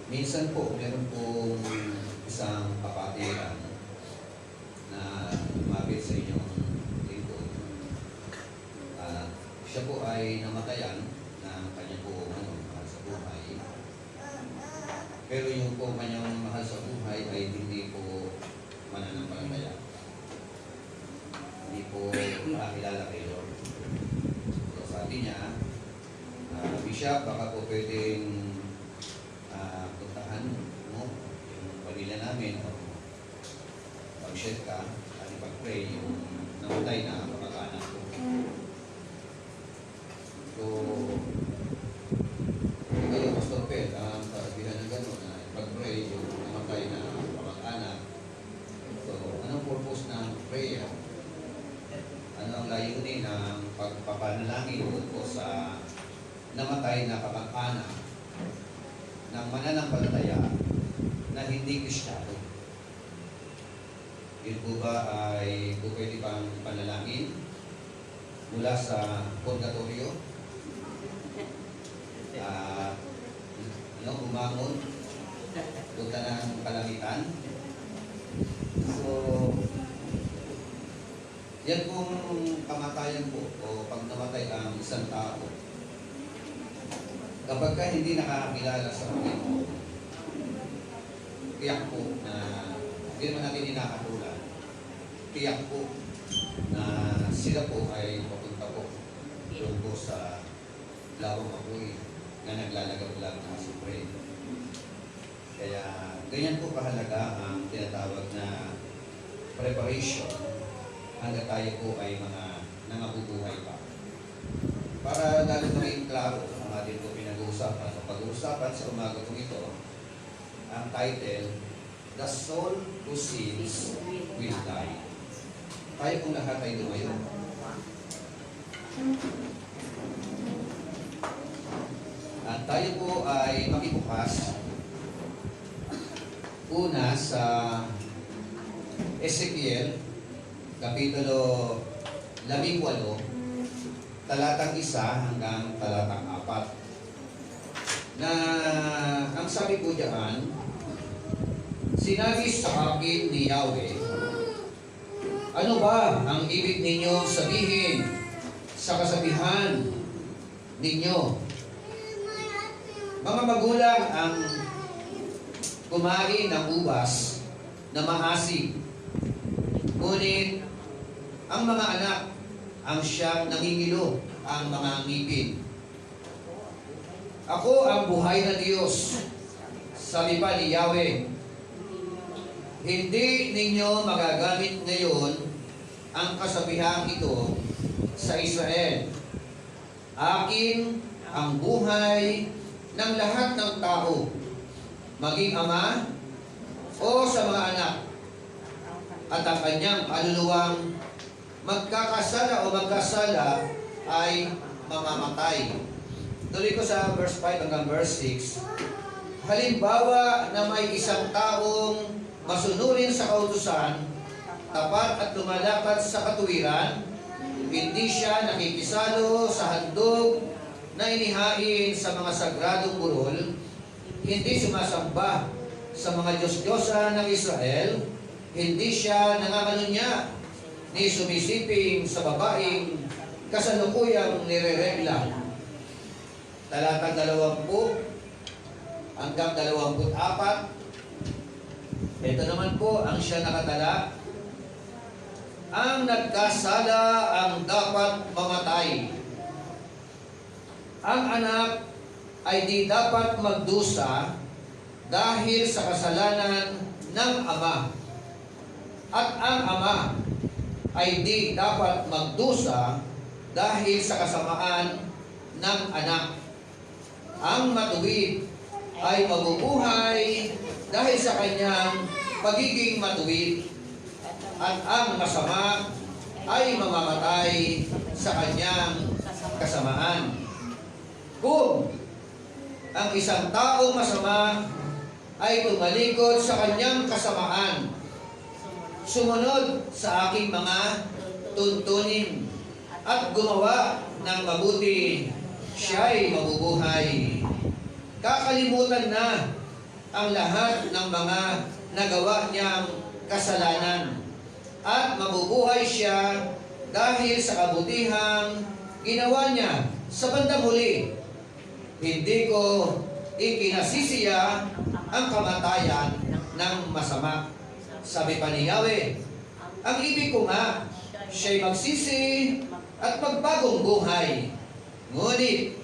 Minsan po, meron pong isang kapatiran na lumapit sa inyong lingkod. Siya po ay namatayan ng kanya po mahal sa buhay. Pero yung po kanyang mahal sa buhay ay hindi po mananampalataya. Hindi po nakakilala kay Lord. So sabi niya, Bishop, baka po pwedeng puntahan mo yung pamilya namin o mag-share ka at ipag-pray yung namatay na kapag-anak ko. So, kayo, Pastor Pet, ang kasabihan ng gano'n na ipag-pray yung namatay na kapag-anak. So, anong purpose ng prayer? Ano ang layunin ng pagpapanalangin po sa namatay na kapag-anak ng mananampalataya na hindi Kristiyano? Yun po ba ay pwede pang panalangin mula sa purgatorio? Umangon? Punta ng kalangitan? So, yan pong kamatayan po o pag namatay ang isang tao. Kapag ka hindi nakakakilala sa Panginoon, tiyak po na hindi naman natin inakatulan. Tiyak po na sila po ay papunta po doon po sa lawang apoy na naglalagaw-lag na supre. Kaya ganyan po kahalaga ang tinatawag na preparation hanggang tayo po ay mga nangabubuhay pa. Para lalo maging klaro ang ating po pinag-uusapan. Sa pag-uusapan sa umaga po ito, ang title, The Soul Who Sins Will Die. Tayo pong lahat ay lumayo. At tayo po ay makibukas una sa Ezekiel, Kapitulo 18, talatang 1 hanggang talatang 4. Na ang sabi po diyan, sinabi sa akin ni Yahweh, ano ba ang ibig ninyo sabihin sa kasabihan ninyo? Mga magulang ang kumain ng ubas na maasim, ngunit ang mga anak ang siyang nangingilo ang mga ngipin. Ako ang buhay na Diyos, sabi pa ni Yahweh. Hindi ninyo magagamit ngayon ang kasabihang ito sa Israel. Akin ang buhay ng lahat ng tao, maging ama o sa mga anak, at ang kanyang kaluluwang magkakasala o magkasala ay mamamatay. Tuloy ko sa verse 5 hanggang verse 6. Halimbawa na may isang taong masunurin sa kautusan, tapat at lumalakad sa katuwiran, hindi siya nakikisalo sa handog na inihain sa mga sagradong burol, hindi sumasamba sa mga Diyos-Diyosan ng Israel, hindi siya nangangalunya ni sumisiping sa babaeng kasalukuyang nireregla. Talatang 20 hanggang 24. Ito naman po ang siya nakatala. Ang nagkasala ang dapat mamatay. Ang anak ay di dapat magdusa dahil sa kasalanan ng ama. At ang ama ay di dapat magdusa dahil sa kasamaan ng anak. Ang matuwid ay mabubuhay dahil sa kanyang pagiging matuwid, at ang masama ay mamamatay sa kanyang kasamaan. Kung ang isang tao masama ay tumalikod sa kanyang kasamaan, sumunod sa aking mga tuntunin, at gumawa ng mabuti, siya'y mabubuhay. Kakalimutan na ang lahat ng mga nagawa niyang kasalanan at mabubuhay siya dahil sa kabutihang ginawa niya sa bandang huli. Hindi ko ikinasisiya ang kamatayan ng masama. Sabi pa ni Yahweh, ang ibig ko nga, siya'y magsisi at magbagong buhay. Ngunit,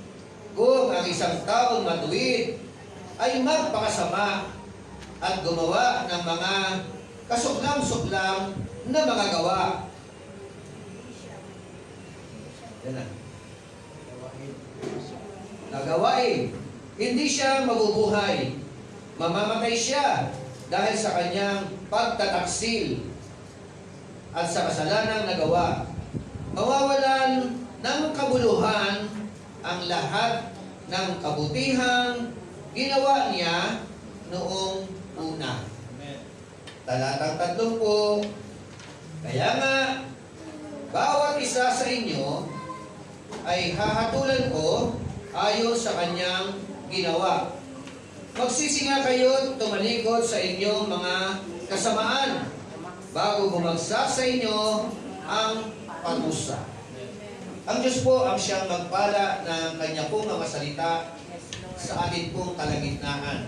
kung ang isang taong matuwid ay magpakasama at gumawa ng mga kasuklam-suklam na mga gawa. Yan na. Nagawain. Hindi siya mabubuhay. Mamamatay siya dahil sa kanyang pagtataksil at sa kasalanang nagawa. Mawawalan ng kabuluhan ang lahat ng kabutihang ginawa niya noong una. Talatang 30. Kaya nga, bawat isa sa inyo ay hahatulan ko ayon sa kanyang ginawa. Magsisi nga kayo tumalikod sa inyong mga kasamaan bago bumagsak sa inyo ang parusa. Ang Diyos po ang siyang magpala ng kanya pong mga salita sa atin pong kalagitnaan.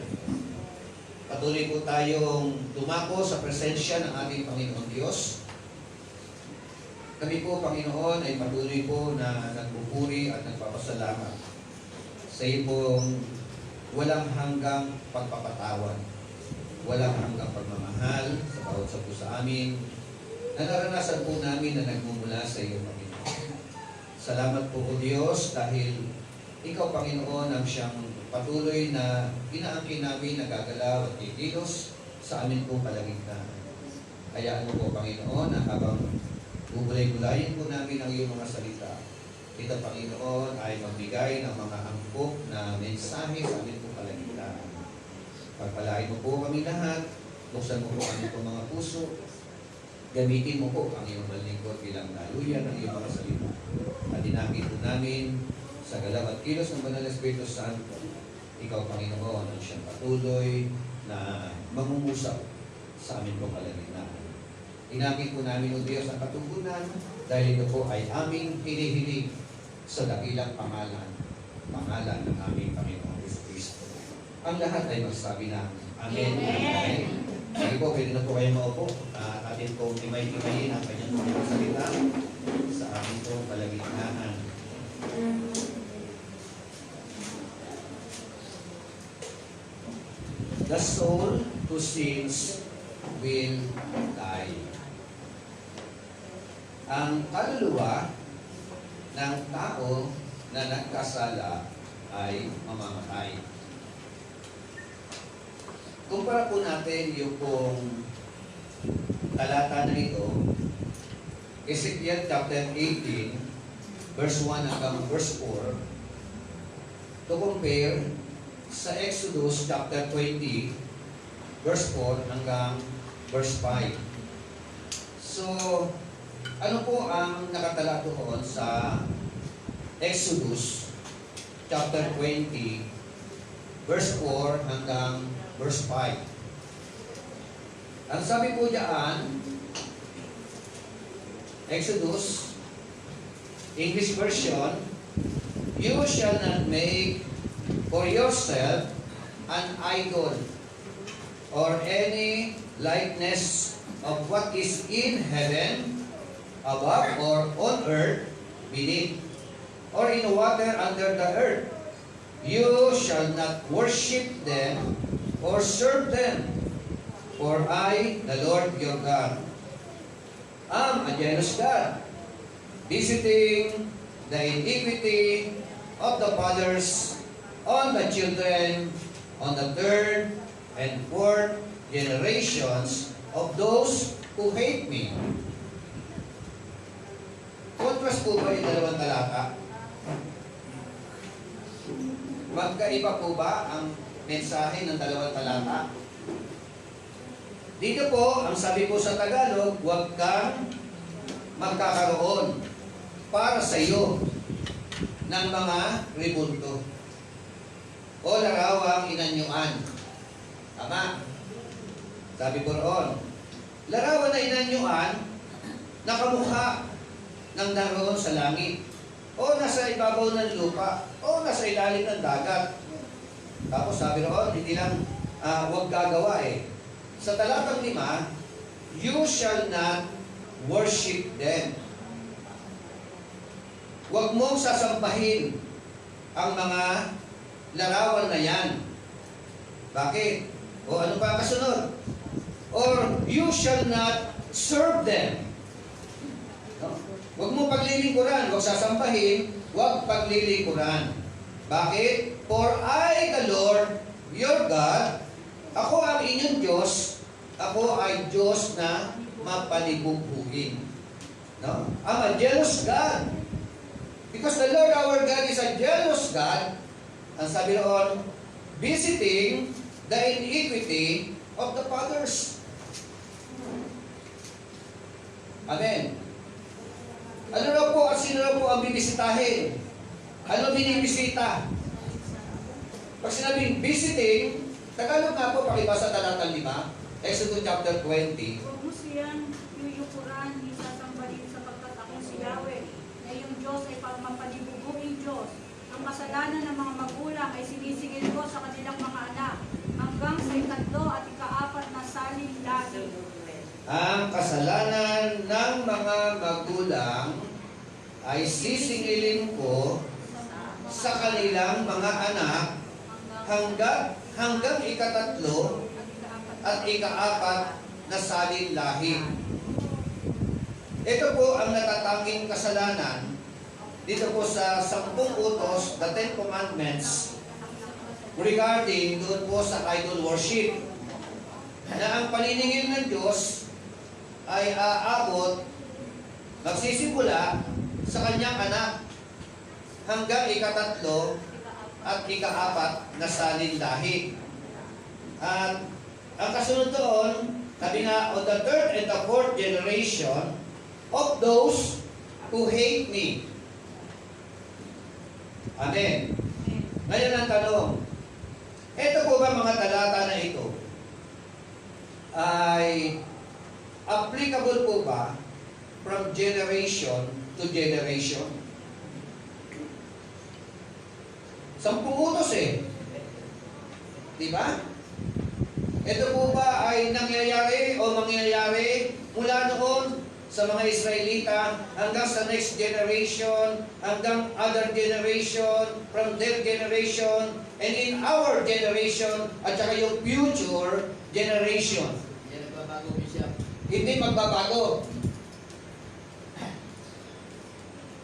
Patuloy po tayong dumako sa presensya ng ating Panginoon Diyos. Kami po, Panginoon, ay patuloy po na nagpupuri at nagpapasalamat sa iyo pong walang hanggang pagpapatawad, walang hanggang pagmamahal sa bawat sa po sa amin, na naranasan po namin na nagmumula sa iyo, Panginoon. Salamat po, O Diyos, dahil ikaw, Panginoon, ang siyang patuloy na inaangkin namin, nagagalaw at kikilos sa amin pong kalagitnaan. Hayaan mo po, Panginoon, na habang bubulay-bulayin po namin ang iyong mga salita, ito, Panginoon, ay magbigay ng mga angkop na mensahe sa amin pong kalagitnaan. Pagpalain mo po kami lahat, buksan mo po kami pong mga puso, gamitin mo po ang iyong malingkod bilang daluyan ng iyong mga salita. At dinakit po namin sa galaw at kilos ng Banal na Espiritu Santo, ikaw, Panginoon, ang siyang patuloy na mangungusap sa amin pong kalagitnaan. Inakit po namin, O Diyos, ang katugunan dahil ito po ay aming hinihiling sa dakilang pangalan ng aming Panginoon Kristo. Ang lahat ay magsabi na Amen. Amen. Sige po, pwede na po kayo maupo. Atin pong imay-imayin ang kanyang mga salita sa aming pong kalagitnaan. The soul who sins will die. Ang kaluluwa ng tao na nagkasala ay mamamatay. Kumpara po natin yung pong talata na ito, Ezekiel chapter 18, verse 1 hanggang verse 4, to compare sa Exodus chapter 20, verse 4 hanggang verse 5. So, ano po ang nakatala doon sa Exodus chapter 20, verse 4 hanggang verse 5? Ang sabi po diyan, Exodus, English version, you shall not make for yourself an idol or any likeness of what is in heaven above or on earth beneath or in water under the earth. You shall not worship them or serve them, for I, the Lord your God, am a jealous God, visiting the iniquity of the fathers on the children, on the third and fourth generations of those who hate me. Contrast po ba yung dalawang talata? Magkaiba po ba ang mensahe ng dalawang talata? Dito po, ang sabi po sa Tagalog, huwag kang magkakaroon para sa iyo ng mga ribulto o larawang inanyuan. Tama. Sabi ko roon, larawan na inanyuan, nakamukha ng naroon sa langit, o nasa ibabaw ng lupa, o nasa ilalim ng dagat. Tapos sabi roon, hindi lang huwag gagawa eh. Sa talatang 5, you shall not worship them. Huwag mong sasampahin ang mga larawan na yan. Bakit? O ano pa ang kasunod? Or you shall not serve them. No? Huwag mong paglilingkuran, huwag sasampahin, huwag paglilingkuran. Bakit? For I, the Lord, your God, ako ang inyong Diyos, ako ay Diyos na mapalibugbuhin. No? I'm a jealous God. Because the Lord our God is a jealous God. Ang sabi noon, visiting the iniquity of the fathers. Amen. Ano raw po at sino raw po ang bibisitahin? Ano binibisita? Pag sinabing visiting, Tagalog nga po, pakibasa talatang 5, Exodus chapter 20. Huwag mo siyang yuyukuran, isasambahin sapagkat akong si Yahweh, na iyong Diyos ay mapalibugong Diyos. Ang kasalanan ng mga magulang ay sinisigil ko sa kanilang mga anak, hanggang sa 3 at 4 na salin lagi. Ang kasalanan ng mga magulang ay sisingilin ko sa kanilang mga anak hanggang 3 at 4 na salin lahi. Ito po ang natatanging kasalanan dito po sa 10 utos, the 10 commandments, regarding doon po sa idol worship, na ang paniningil ng Diyos ay aabot, magsisimula sa kanyang anak hanggang 3 at 4 na salin lahi. At ang kasunod doon, sabi nga, on the 3rd and the 4th generation of those who hate me. Amen. Ngayon ang tanong, ito po ba mga talata na ito ay applicable po ba from generation to generation? 10 utos eh. Diba? Ito po ba ay nangyayari o mangyayari mula noon sa mga Israelita hanggang sa next generation, hanggang other generation, from their generation, and in our generation, at saka yung future generation? Hindi magbabago.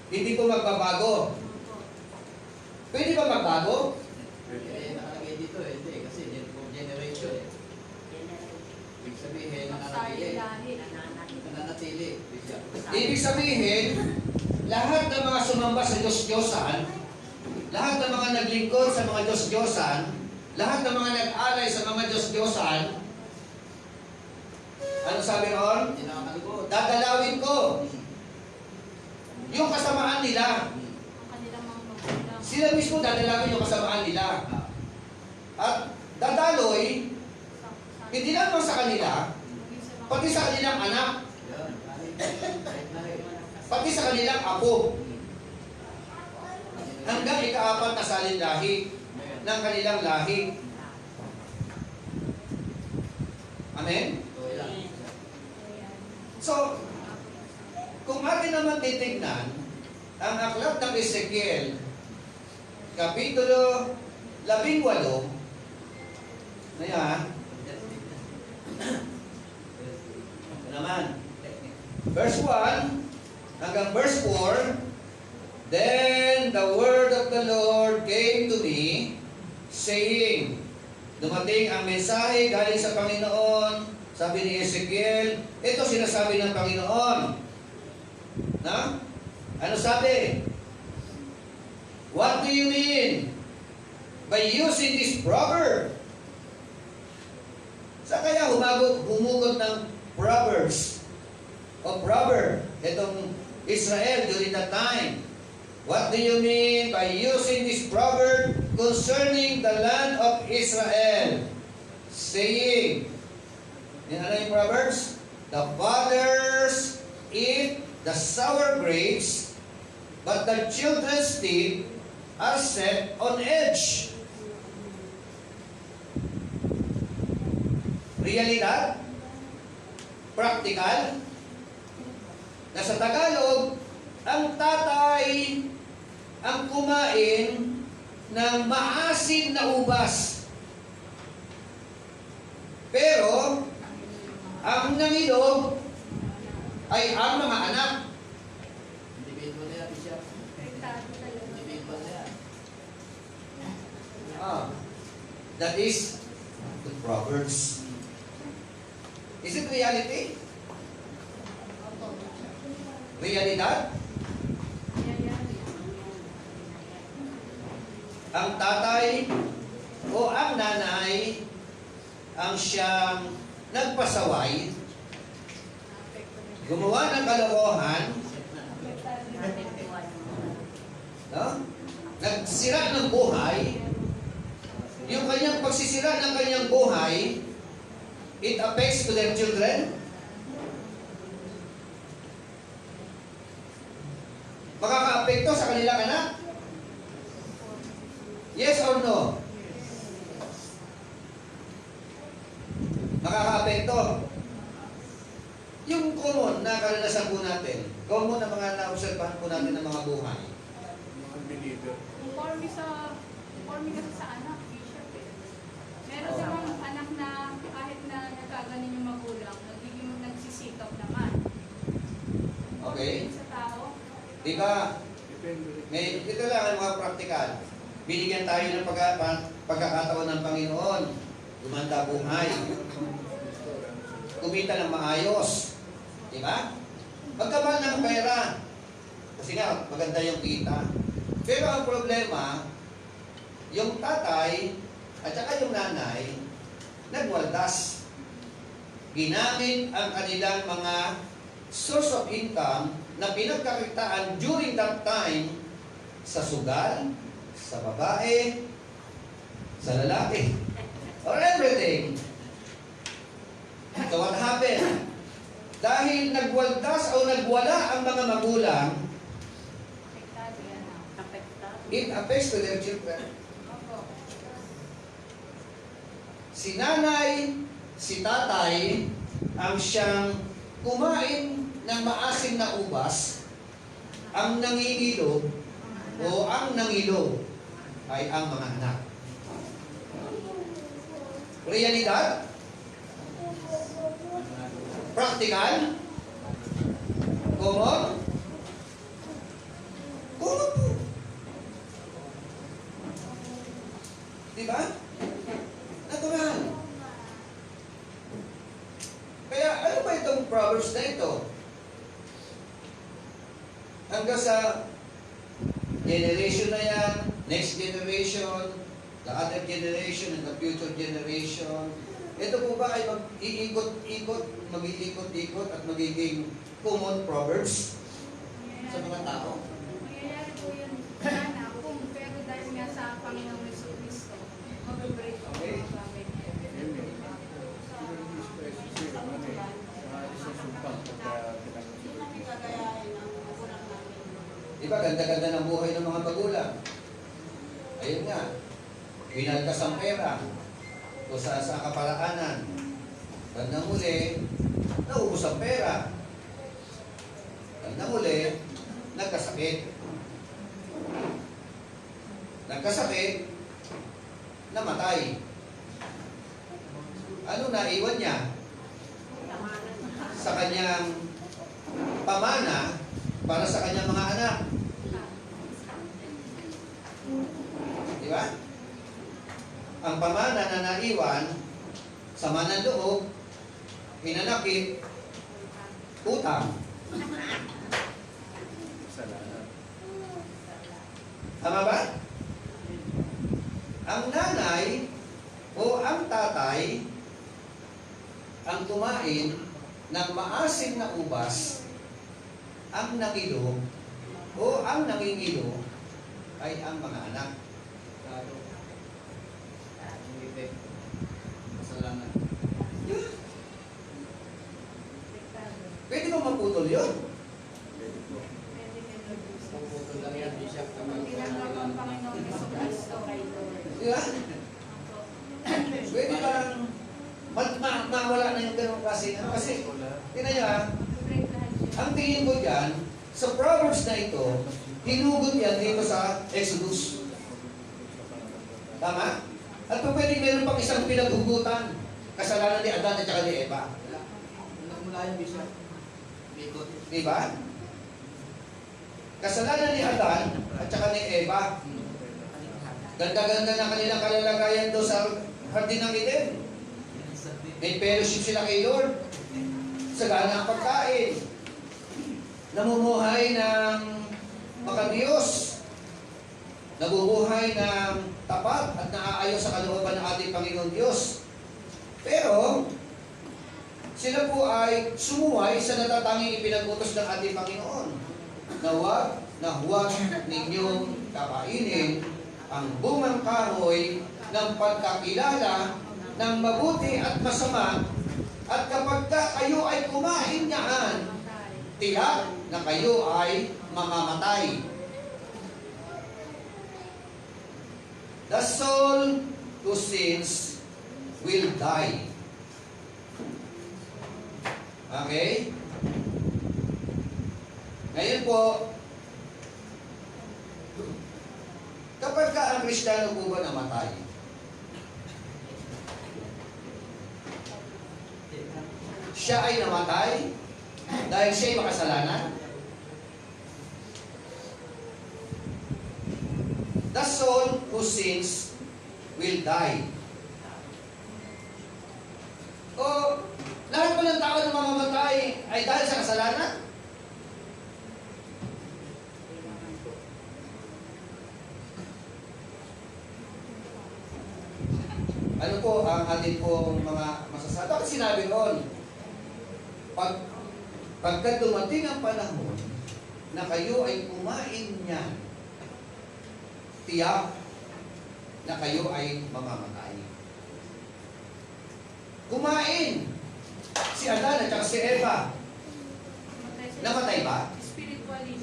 Hindi po magbabago. Pwede ba magbago? Nakalagay dito hindi. Kasi generation. Ibig sabihin, nananatili. Ibig sabihin, lahat ng mga sumamba sa Diyos-Diyosan, lahat ng mga naglingkod sa mga Diyos-Diyosan, lahat ng mga nag-alay sa mga Diyos-Diyosan, ano sabi noon? Dadalawin ko yung kasamaan nila. Sila mismo dadalawin yung kasamaan nila. At dadaloy, hindi lang sa kanila, pati sa kanilang anak, pati sa kanilang apo, hanggang 4 na salin lahi ng kanilang lahi. Amen? So, kung atin naman titignan ang aklat ng Ezekiel, Kapitulo 18, na yan, naman, verse 1 hanggang verse 4, then the word of the Lord came to me, saying, dumating ang mensahe galing sa Panginoon, sabi ni Ezekiel, ito sinasabi ng Panginoon. Na? Ano sabi? What do you mean by using this proverb? Sa kaya humugot ng proverbs o proverb itong Israel during that time? What do you mean by using this proverb concerning the land of Israel? saying, in ano yung Proverbs? The fathers eat the sour grapes, but the children's teeth are set on edge. Realidad? Practical? Na sa Tagalog, ang tatay ang kumain ng maasim na ubas. Pero, ang nangilo ay ang mga anak. Individual na yan, Bishop. Apektado talaga. Individual na yan. That is the Proverbs. Is it reality? Realidad? Ang tatay o ang nanay ang siyang nagpasaway, gumawa ng kalokohan, no? Nagsira ng buhay, yung kanyang pagsisira ng kanyang buhay, it affects to their children. Makaka-apekto sa kanilang anak? Yes or no? Makaka-apekto. Yung common na karanasan po natin, common na mga naobserbahan po natin ng mga buhay. Conforme kasi sa anak, Bishop eh. Meron silang anak na kahit na nagkaganin yung magulang, nagsisikap naman. Okay? Sa tao, Di ba? Ito lang ang mga praktikal. Binigyan tayo ng pagkakataon ng Panginoon. Gumanda buhay. Kumita ng maayos. Di ba? Magkamahal ng pera. Kasi nga, maganda yung kita. Pero ang problema, yung tatay at saka yung nanay, nagwaldas. Ginamit ang kanilang mga source of income na pinagkakitaan during that time sa sugal, sa babae, sa lalaki, or everything. So what happened? Dahil nagwaldas o nagwala ang mga magulang, apektado yan. it affects to their children. Opo. Si nanay, si tatay, ang siyang kumain ng maasim na ubas, ang nangingilo o ang nangilo ay ang mga anak. Realidad? Practical? Common? Common po. Diba? Natural. Kaya ano ba itong Proverbs na ito? Hanggang sa generation na yan, next generation, the other generation, and the future generation, ito po ba ay mag-iikot-ikot, mag-iikot-ikot at magiging common Proverbs sa mga tao? Mangyayari po yun sana kung pero dahil nga sa Panginoong Kristo, mag-break po Okay. ang bagay niya. Diba, ganda-ganda ng buhay ng mga magulang. Ayun nga, binalkas ang pera o sa kaparaanan. Bandang huli, naubos ang pera. Bandang huli, nagkasakit. Nagkasakit, namatay. Ano naiwan niya? Sa kanyang pamana para sa kanyang mga anak. Di ba? Ang pamana na naiwan, sama ng loob, hinanakit, utang. Tama ba? Ang nanay o ang tatay ang kumain ng maasim na ubas, ang nangilo o ang nangingilo ay ang mga anak. Ang effect. Kasalanan. yun. Puputol lang yan, Bishop. Kapag Tinanggap ang Panginoon Yesu Cristo. Di ba? Pwede bang mawala na yung ganun kasi. Kasi, tingnan nyo ha, ang tingin ko dyan, sa Proverbs na ito, hinugot yan dito sa Exodus. Tama? At kung pwede meron pang isang pinaghugutan, kasalanan ni Adan at saka ni Eva. Nagmula yan, Bishop. Bikot. Di ba? Kasalanan ni Adan at saka ni Eva. Ganda-ganda na kanilang kalalagayan doon sa Hardin ng Eden. May fellowship sila kay Lord. Sagana ang pagkain. Namumuhay ng makadiyos. Nabubuhay ng tapat at naaayos sa kalooban ng ating Panginoon Diyos. Pero, sila po ay sumuway sa natatanging ipinag-utos ng ating Panginoon. Na huwag ninyong kapainin ang bungang kahoy ng pagkakilala ng mabuti at masama, at kapag kayo ay kumain niyan, tiyak na kayo ay mamamatay. The soul who sins will die. Okay? Ngayon po, kapag ka ang Kristiyano po ba namatay, siya ay namatay dahil siya ay makasalanan? The soul who sins will die. O lahat po ng tao na mamamatay ay dahil sa kasalanan? Ano po ang ating pong mga masasabi? Bakit sinabi noon? Pagka dumating ang panahon na kayo ay kumain niyan, tiyak na kayo ay mamamatay. Kumain! Si Adan at saka si Eva, namatay ba? Spiritually.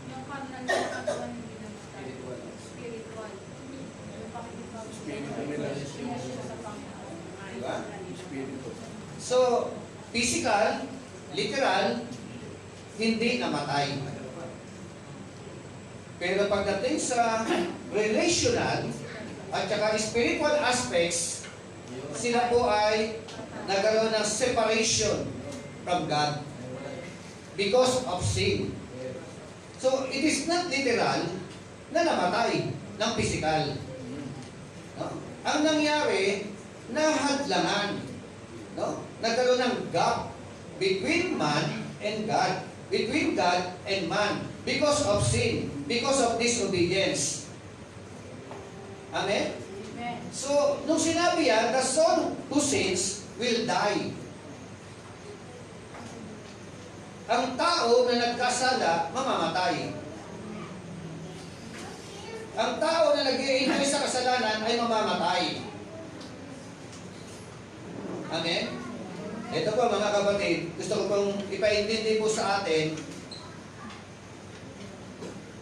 Yung kanan ng katawan hindi namatay. Spiritual. Yung pakikipag-spiritual sa Panginoon. Diba? So, physical, literal, hindi namatay. Pero pagdating sa relational at saka spiritual aspects, sila po ay nagkaroon ng separation from God because of sin. So, it is not literal na namatay ng physical. No? Ang nangyari, nahadlangan. No? Nagkaroon ng gap between man and God, between God and man, because of sin, because of disobedience. Amen? Amen. So, nung sinabi yan, the soul who sins will die. Ang tao na nagkasala, mamamatay. Ang tao na nag-i-enjoy sa kasalanan ay mamamatay. Amen? Ito po mga kapatid, gusto ko pong ipaintindi po sa atin,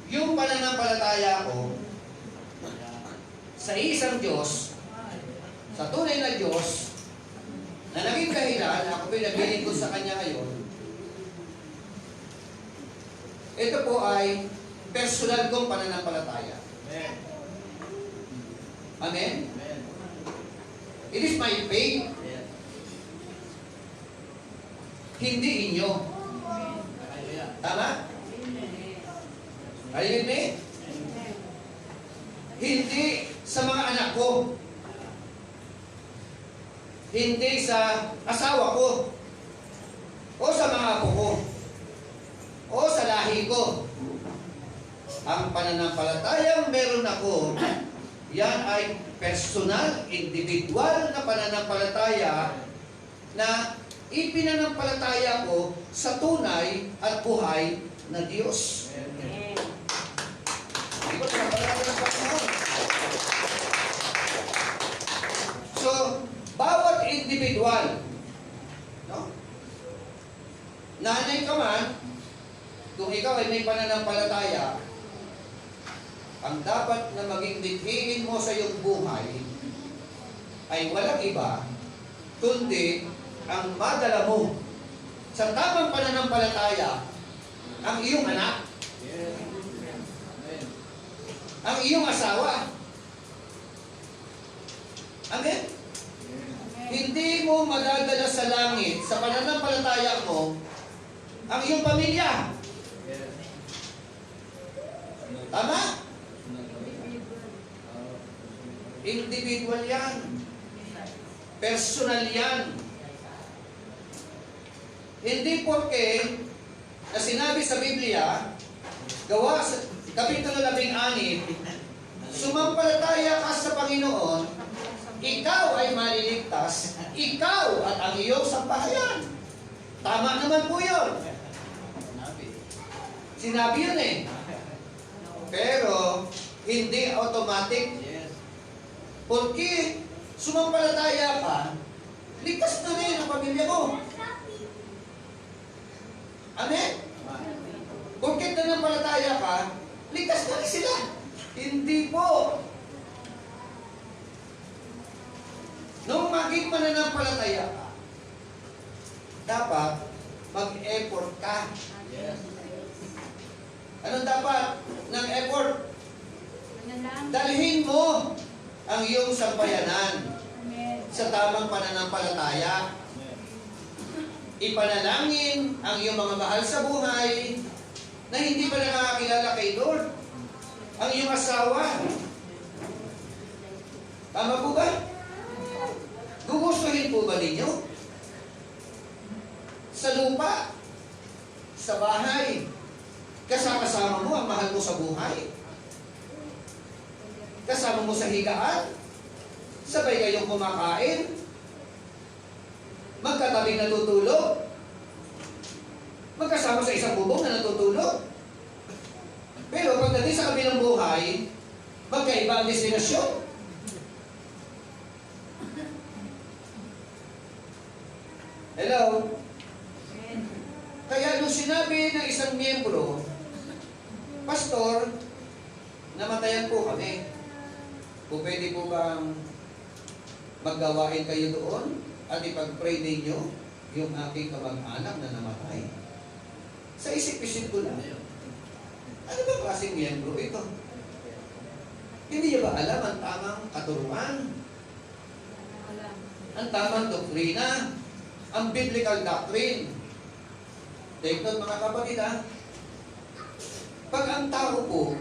yung pananampalataya ko sa isang Diyos, sa tunay na Diyos, na naging dahilan, ako pinagbilin ko sa Kanya ngayon, ito po ay personal kong pananampalataya. Amen. Amen? Amen. It is my faith, Amen. hindi inyo. Hallelujah. Tama? Are you with me? Hindi sa mga anak ko. Hindi sa asawa ko. O sa mga apo ko. O sa lahi ko. Ang pananampalatayang meron ako, yan ay personal, individual na pananampalataya na ipinanampalataya ko sa tunay at buhay na Diyos. Amen. Di ba pinapalalala ng Panginoon? So, bawat individual, no? nanay ka man, kung ikaw ay may pananampalataya, ang dapat na maging dithiin mo sa iyong buhay ay walang iba, kundi ang madala mo sa tamang pananampalataya ang iyong anak, ang iyong asawa. Amen? Hindi mo madadala sa langit sa pananampalataya mo ang iyong pamilya. Tama? Individual yan. Personal yan. Hindi porke na sinabi sa Biblia, gawa sa Kapitulo 16, sumampalataya ka sa Panginoon, ikaw ay maliligtas, ikaw at ang iyong sambahayan. Tama naman po yun. Sinabi yun eh. Pero, hindi automatic. Porque sumampalataya ka, ligtas na rin ang pamilya mo. Amen? Porque nanampalataya ka, ligtas na rin sila. Hindi po. Nung maging mananampalataya ka, dapat mag-effort ka. Anong dapat ng effort? Manalangin. Dalhin mo ang iyong sambayanan Amen. sa tamang pananampalataya. Ipanalangin ang iyong mga mahal sa buhay na hindi pa nakakakilala kay Lord. Ang iyong asawa. Tama po ba? Gugustuhin po ba ninyo? Sa lupa, sa bahay, kasama mo ang mahal mo sa buhay. Kasama mo sa higaan, sabay kayong kumakain, magkatabing natutulog, magkasama sa isang bubong na natutulog. Pero pagdating sa kabilang buhay, magkaiba ang destinasyon. Hello? Amen. Kaya nung sinabi ng isang miyembro, Pastor, namatayan po kami. Kung pwede po bang maggawain kayo doon at ipag-pray ninyo yung aking kamag-anak na namatay. Sa isip-isip ko lang, ano ba klaseng miyembro ito? Hindi niya ba alam ang tamang katuruan? Alam. Ang tamang doktrina? Ang biblical doctrine? Take note mga kapatid ha. Pag ang tao po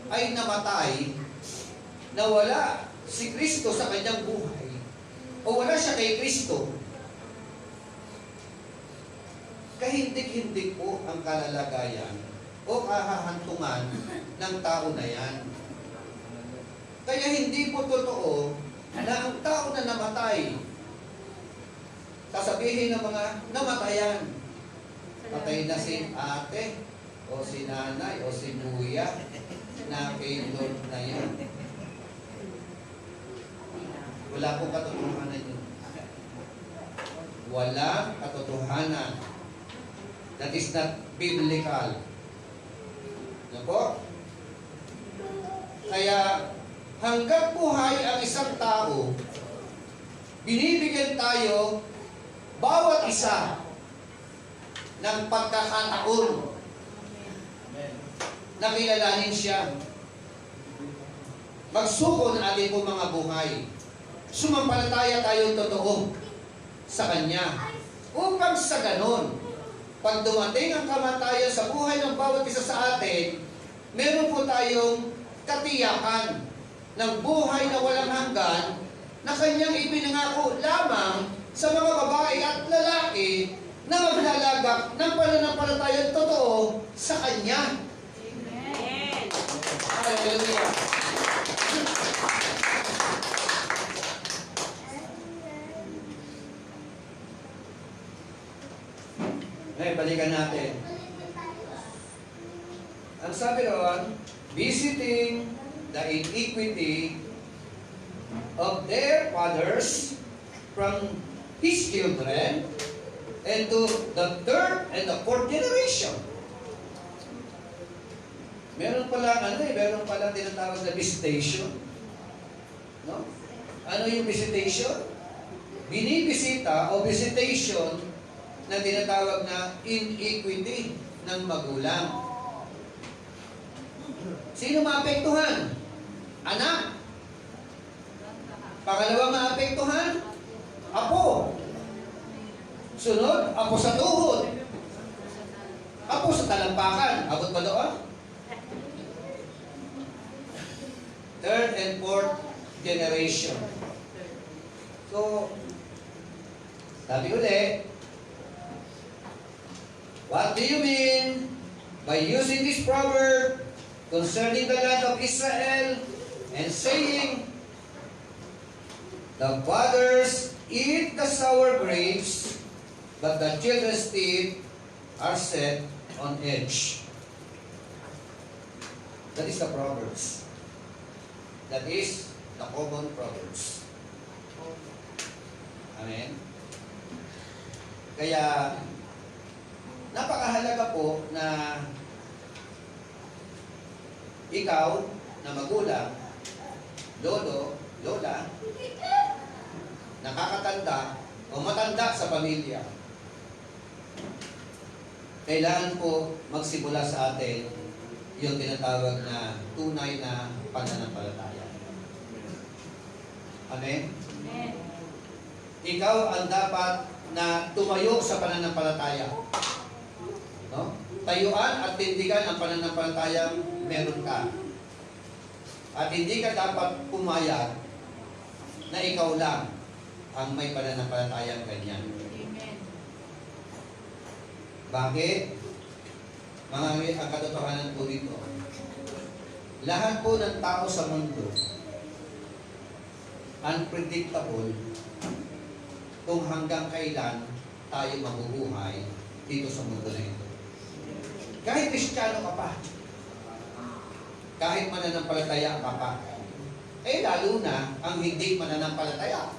ay namatay, na wala si Kristo sa kanyang buhay, o wala siya kay Kristo, kahindik-hindik po ang kalalagayan o kahahantungan ng tao na yan. Kaya hindi po totoo na ang tao na namatay, sasabihin ng mga namatayan, patay na si ate, o si nanay, o si buya, na kay Lord na yan. Wala pong katotohanan yun. Walang katotohanan. That is not biblical. Ano po? Kaya, hanggang buhay ang isang tao, binibigyan tayo, bawat isa, ng pagkakataon na kilalanin siya. Magsuko ng ating pong mga buhay. Sumampalataya tayong totoo sa Kanya. Upang sa ganon, pag dumating ang kamatayan sa buhay ng bawat isa sa atin, meron po tayong katiyakan ng buhay na walang hanggan na Kanyang ipinangako lamang sa mga babae at lalaki na maglalagak ng pananampalatayang totoo sa Kanya. Amen. Hallelujah. Ngayon, balikan natin. Ang sabi roon, visiting the iniquity of their fathers from his children and to the third and the fourth generation. Meron pala tinatawag na visitation. No? Ano yung visitation? Binibisita o visitation na tinatawag na inequity ng magulang. Sino maapektuhan? Anak. Pangalawa maapektuhan? Apo. Sunod, apo sa tuhod. Apo sa talampakan. Abot ba doon? Third and fourth generation. So, sabi ulit, what do you mean by using this proverb concerning the land of Israel and saying, the fathers eat the sour grapes, but the children's teeth are set on edge? That is the Proverbs. That is the common Proverbs. Amen? Kaya, napakahalaga po na ikaw na magulang, lolo, lola, nakakatanda o matanda sa pamilya, kailangan po magsimula sa atin yung tinatawag na tunay na pananampalataya. Amen? Amen. Ikaw ang dapat na tumayo sa pananampalataya. No? Tayuan at tindigan ang pananampalataya meron ka. At hindi ka dapat pumayag na ikaw lang ang may pananampalatayang ganyan. Amen. Bakit? Mga ang katotohanan po dito. Lahat po ng tao sa mundo unpredictable kung hanggang kailan tayo mabubuhay dito sa mundo na ito. Kahit Kristiyano ka pa, kahit mananampalataya ka pa, lalo na ang hindi mananampalataya.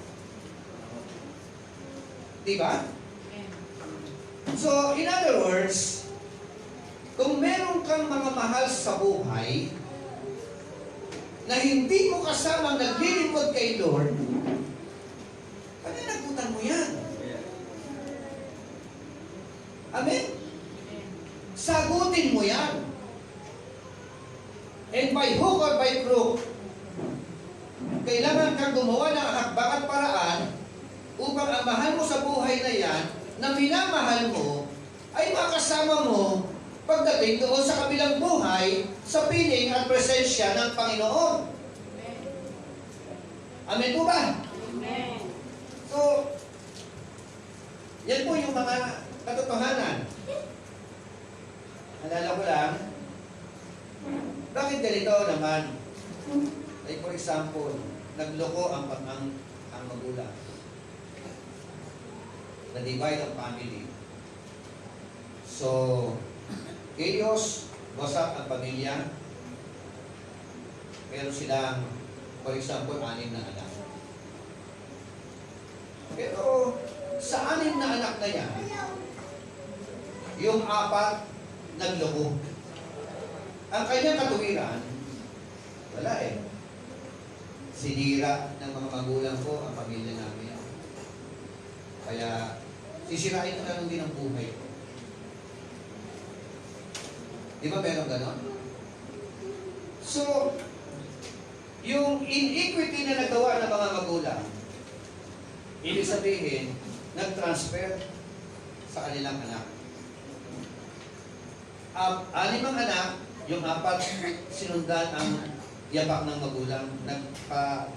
Diba? Amen. So, in other words, kung meron kang mga mahal sa buhay na hindi mo kasamang naglilingkod kay Lord, pananagutan mo yan. Amen? Sagutin mo yan. And by hook or by crook, kailangan kang gumawa ng hakbang at paraan upang ang mahal mo sa buhay na yan, na minamahal mo, ay makasama mo pagdating doon sa kabilang buhay sa piling at presensya ng Panginoon. Amen po ba? Amen. So, yan po yung mga katotohanan. Alala ko lang, bakit ganito naman? Like for example, nagloko ang magulang. Na-divide ang family. So, chaos, wasak ang pamilya. Pero silang, for example, 6 na anak. Pero, sa 6 na anak na yan, yung 4, nagloko. Ang kanyang katuwiran, wala eh. Sinira ng mga magulang ko ang pamilya namin. Kaya, sisirain ko na lang din ang buhay ko. Di ba meron ganon? So, yung inequity na nagawa ng mga magulang, ibig sabihin, nag-transfer sa kanilang anak. 6 anak, yung 4 sinundan ang yapak ng magulang, nagpakalo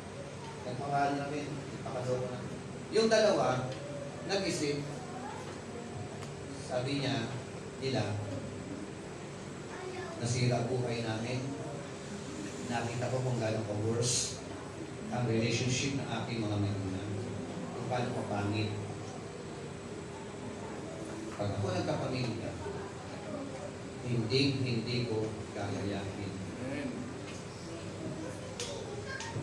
namin, nagpakadoko namin. Yung 2, nag-isip, sabi nila, nasira buhay namin. Nakita ko kung gano'ng ka-worse ang relationship ng aking mga magulang. Kung paano kapangit. Pag ako nagkapamilya, hindi ko gagayahin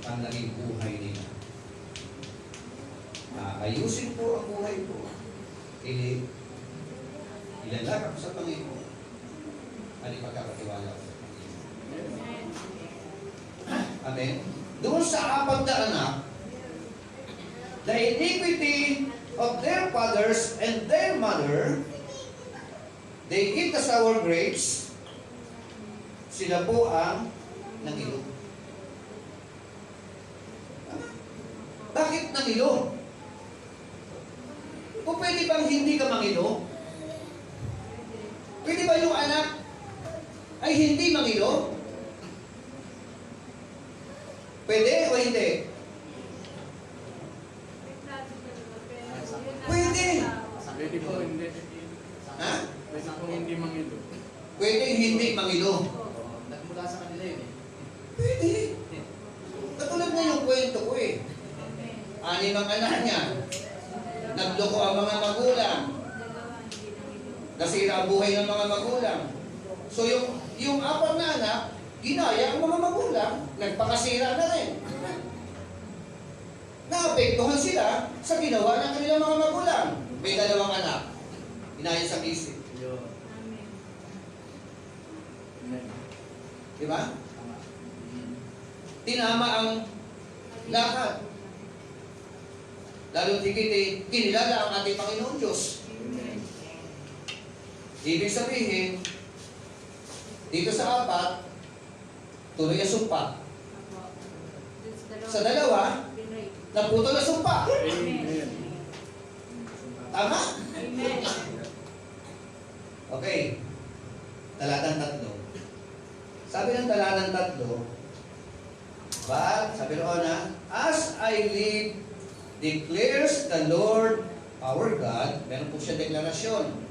ang naging buhay nila. Ayusin po ang buhay ko. Ilalak ako sa Panginoon. Ano yung pagkakatiwala ko sa Panginoon? Amen. Amen? Doon sa 4 na anak, the iniquity of their fathers and their mother, they eat the sour grapes, sila po ang nangilo. Bakit nangilo? O pwede bang hindi ka mangilo? Pwede ba yung anak ay hindi mangilo? Pwede o hindi? Pwede. Pwede po hindi. Ha? Pwede po hindi mangilo. Pwede hindi mangilo. Nagmula sa kanila yun eh. Pwede. Katulad na yung kwento ko eh. 6 ang anak niya. Nagloko ang mga magulang. Nasira ang buhay ng mga magulang. So yung 4 na anak, ginaya ang mga magulang. Nagpakasira na rin. Naapektuhan sila sa ginawa ng kanilang mga magulang. May 2 anak. Inayos ang isip. Yun. Di ba? Tama. Tinama ang lahat. Lalo tigit kinilala ang ating Panginoon Diyos. Ibig sabihin, dito sa 4, tuloy ang sumpa. Sa 2, naputol ang sumpa. Amen. Tama? Amen. Okay. Talatang 3. Sabi ng talatang 3, but, sabi roon na, as I live, declares the Lord our God. Meron po siya deklarasyon.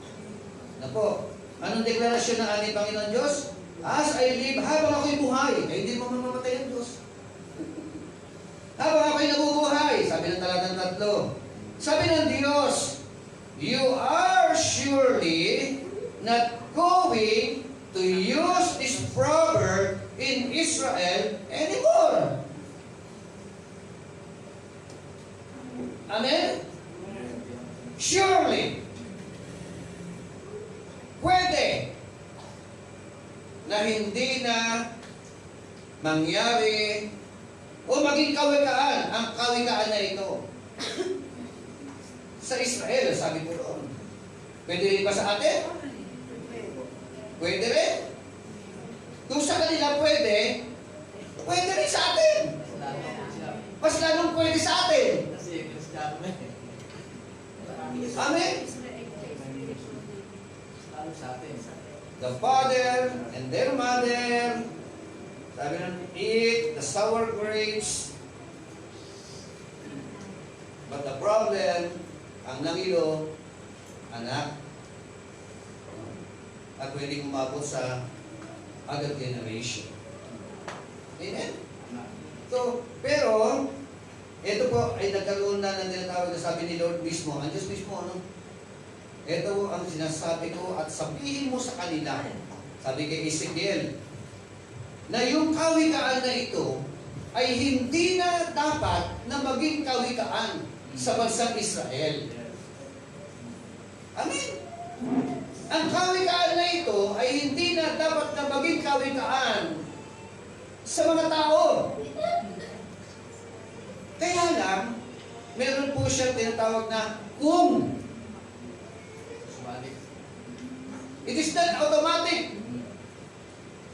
Nako, anong deklarasyon ng ating Panginoon Diyos? As I live, habang ako'y buhay, ay hindi mo mamamatay ang Diyos. Habang ako'y nabubuhay, sabi ng talatang 3, sabi ng Diyos, you are surely not going to use this proverb in Israel anymore. Amen? Surely. Pwede na hindi na mangyari o maging kawikaan ang kawikaan na ito sa Israel, sabi po doon. Pwede rin ba sa atin? Pwede rin. Kung sa kanila pwede, pwede rin sa atin. Lalo siya. Mas lalong pwede sa atin. Kasi Kristiyano na eh. Amen? Lalo sa atin. The father and their mother, sabi ng eat the sour grapes. But the problem, ang nangilo, anak, at pwedeng umabot sa other generation. Amen? So, pero, ito po ay nagkaroon na ng tinatawag na sabi ni Lord mismo, ang Diyos mismo, ano? Ito ang sinasabi ko at sabihin mo sa kanila, sabi kay Ezekiel, na yung kawikaan na ito ay hindi na dapat na maging kawikaan sa bansang Israel. Amen? Ang kawikaan na ito ay hindi na dapat na maging kawikaan sa mga tao. Kaya lang, meron po siyang tinatawag na kung. Subalik. It is not automatic.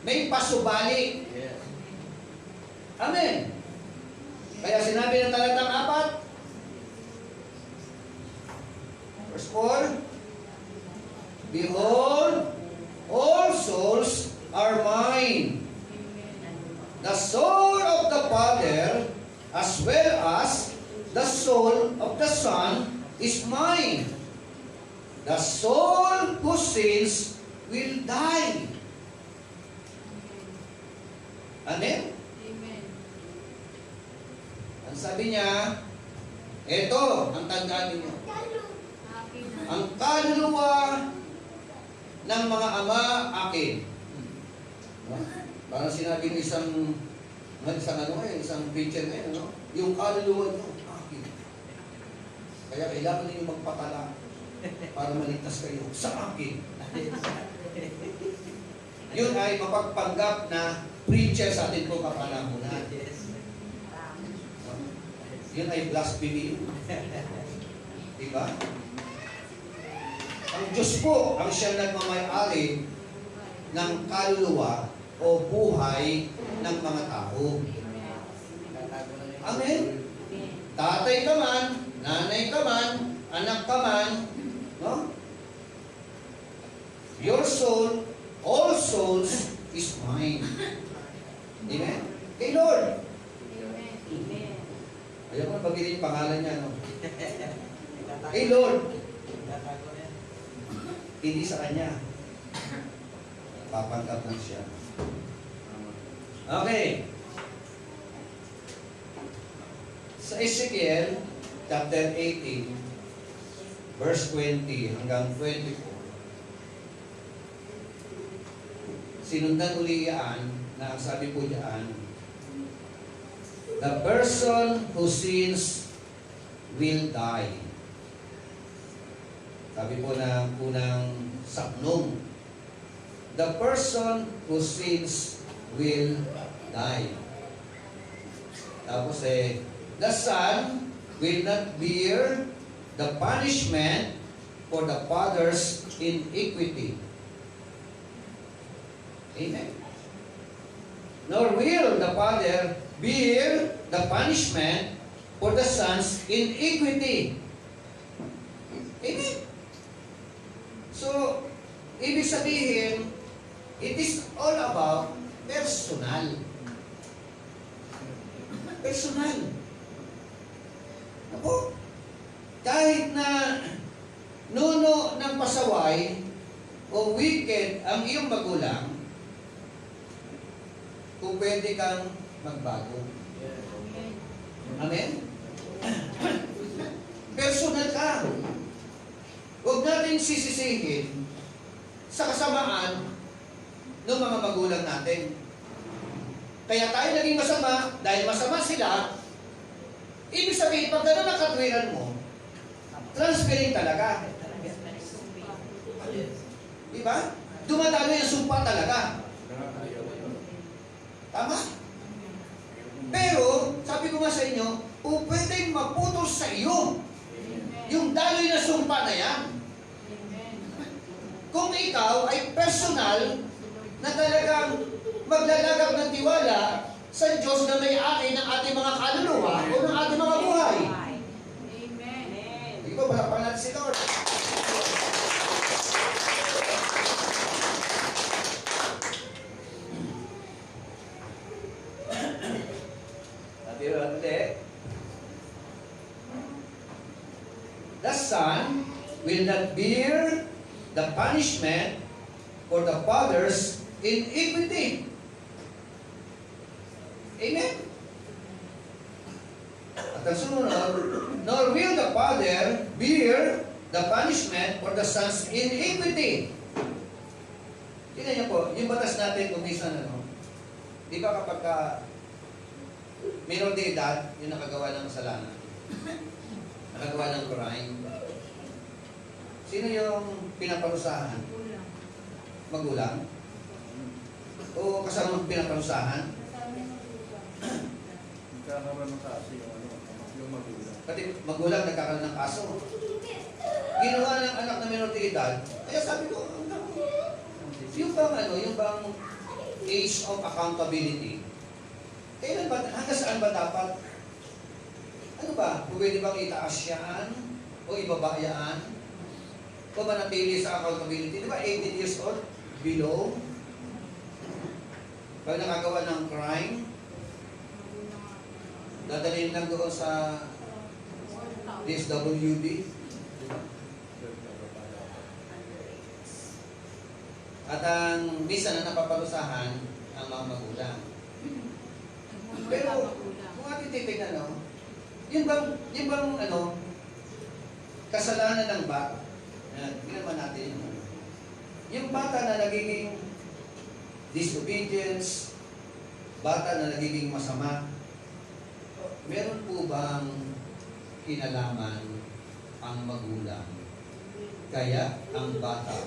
May pasubali. Yes. Amen. Kaya sinabi ng talatang 4, verse 4, behold, all souls are mine. The soul of the Father, as well as the soul of the Son, is mine. The soul who sins will die. Amen? Amen. Ang sabi niya, eto, ang tandaan ninyo. Akin na. Ang kaluluwa ng mga ama akin. Parang sinabi ng isang isang preacher ngayon, no? Yung kaluluwa nyo, akin. Kaya kailangan ninyo magpatala. para maligtas kayo sa akin. Yun ay mapagpanggap na preacher sa atin po kapanahunan. Yes. Yun ay blasphemy. Diba? Ang Diyos po ang siyang nagmamay-ari ng kaluluwa o buhay ng mga tao. Tatago lang yung- Amen? Tatay ka man, nanay ka man, anak ka man, no? Your soul, all souls, is mine. Amen? Kay Lord. Ayaw ko na bagilin yung pangalan niya, no? Tatago- Kay Lord. Tatago na yan. Hindi sa Kanya. Papanggap lang siya. Okay. Sa Ezekiel, chapter 18, verse 20 hanggang 24, sinundan uli yan na ang sabi po diyan, the person who sins will die. Sabi po ng unang saknong, the person who sins will die. Tapos the son will not bear the punishment for the father's iniquity. Amen. Nor will the father bear the punishment for the son's iniquity. Amen. So, ibig sabihin, it is all about personal. Personal. Ako, kahit na nuno ng pasaway o wicked ang iyong magulang, kung pwede kang magbago. Yes. Amen? Personal ka. Huwag natin sisisihin sa kasamaan ng mga magulang natin. Kaya tayo naging masama, dahil masama sila, ibig sabihin, pag gano'n ang katwiran mo, transferring talaga. Yes. Diba? Dumadalo yung sumpa talaga. Tama? Pero, sabi ko nga sa inyo, kung pwedeng maputol sa iyo yung daloy na sumpa na yan. Kung ikaw ay personal na talagang maglalagak ng tiwala sa Diyos na may-ari ng ating mga kaluluwa o ng ating mga buhay. Amen. Hindi ko, palapakan natin si Lord. The son will not bear the punishment for the father's iniquity. Amen? At ang sumunod, nor will the father bear the punishment for the son's iniquity. Tingnan niyo po, yung batas natin kung minsan di ba kapag mayroon de edad, yung nakagawa ng kasalanan, nakagawa ng crime, sino yung pinaparusahan? Magulang? O kasama pinaparusahan? Nagkakaroon ng kasi yung magulang. Pati magulang nagkakaroon ng kaso. Ginawa ng anak na mayroon de edad, kaya sabi ko, yung bang age of accountability, kailan ba, hanggang saan ba dapat? Ano ba? Pwede bang itaas yan? O ibaba yan? O manatili sa accountability? Di ba 18 years old? Below? Pag nakagawa ng crime, dadalhin lang doon sa DSWD. At ang minsan na napaparusahan ang mga magulang. Pero, kung ating titignan, yun bang kasalanan ng bata? Tingnan ba natin yung bata na nagiging disobedience, bata na nagiging masama, meron po bang kinalaman ang magulang Kaya ang bata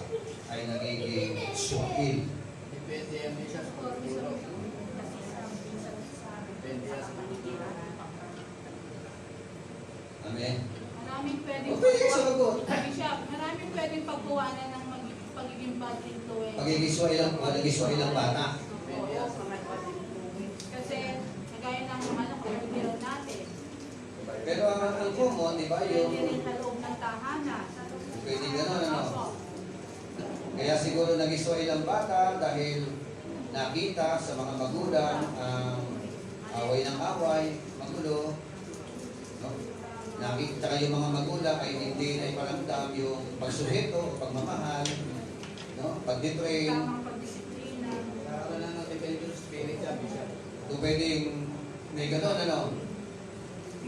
ay nagiging swakil. Depende yan minsan sa pagtulog. Depende yan sa pagtulog. Amen. Maraming pwedeng O, pwede sa magot. Bishop, maraming pwedeng pagkuhanan ng pagiging bad influence. Pagigiswa ilang bata. Oo. Kasi, kagaya ng mga kapatid natin, Pero ang common, di ba, pwede yung rin sa loob ng tahanan. pwede gano'n, ano? Opo. Kaya siguro nagiswa ilang bata dahil nakita sa mga magulang ang away ng away, magulo. No? Nakita yung mga magulang ay hindi na iparamdam yung pagsuheto o pagmamahal, no? Pag-detrain. Tamang pagdisiplina. Nakaroon lang ng depende sa spirit yan, Bishop. Kung pwedeng may gano'n, ano?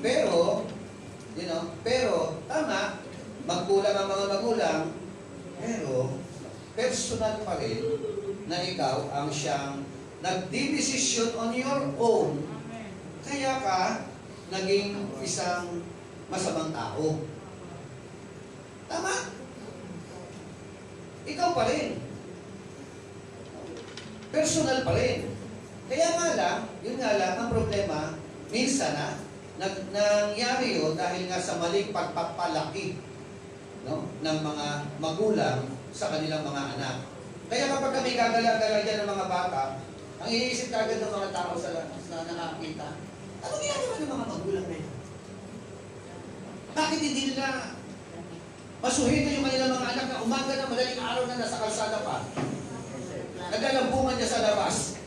Pero, pero, tama, magkulang ang mga magulang, pero, personal pa rin na ikaw ang siyang nagdidesisyon on your own, Amen. kaya ka naging isang masamang tao. Tama? Ikaw pa rin. Personal pa rin. Kaya nga lang, yun nga lang, ang problema, minsan nangyari yun dahil nga sa maling pagpapalaki, no, ng mga magulang sa kanilang mga anak. Kaya kapag kami gagala-gala dyan ng mga bata, ang iniisip kagad ng mga tao sa nakakita, ano ginagawa ng mga magulang na yun? Bakit hindi nila masuhito yung kanilang mga anak na umaga na madaling araw na nasa kalsada pa? Naglalambungan niya sa labas.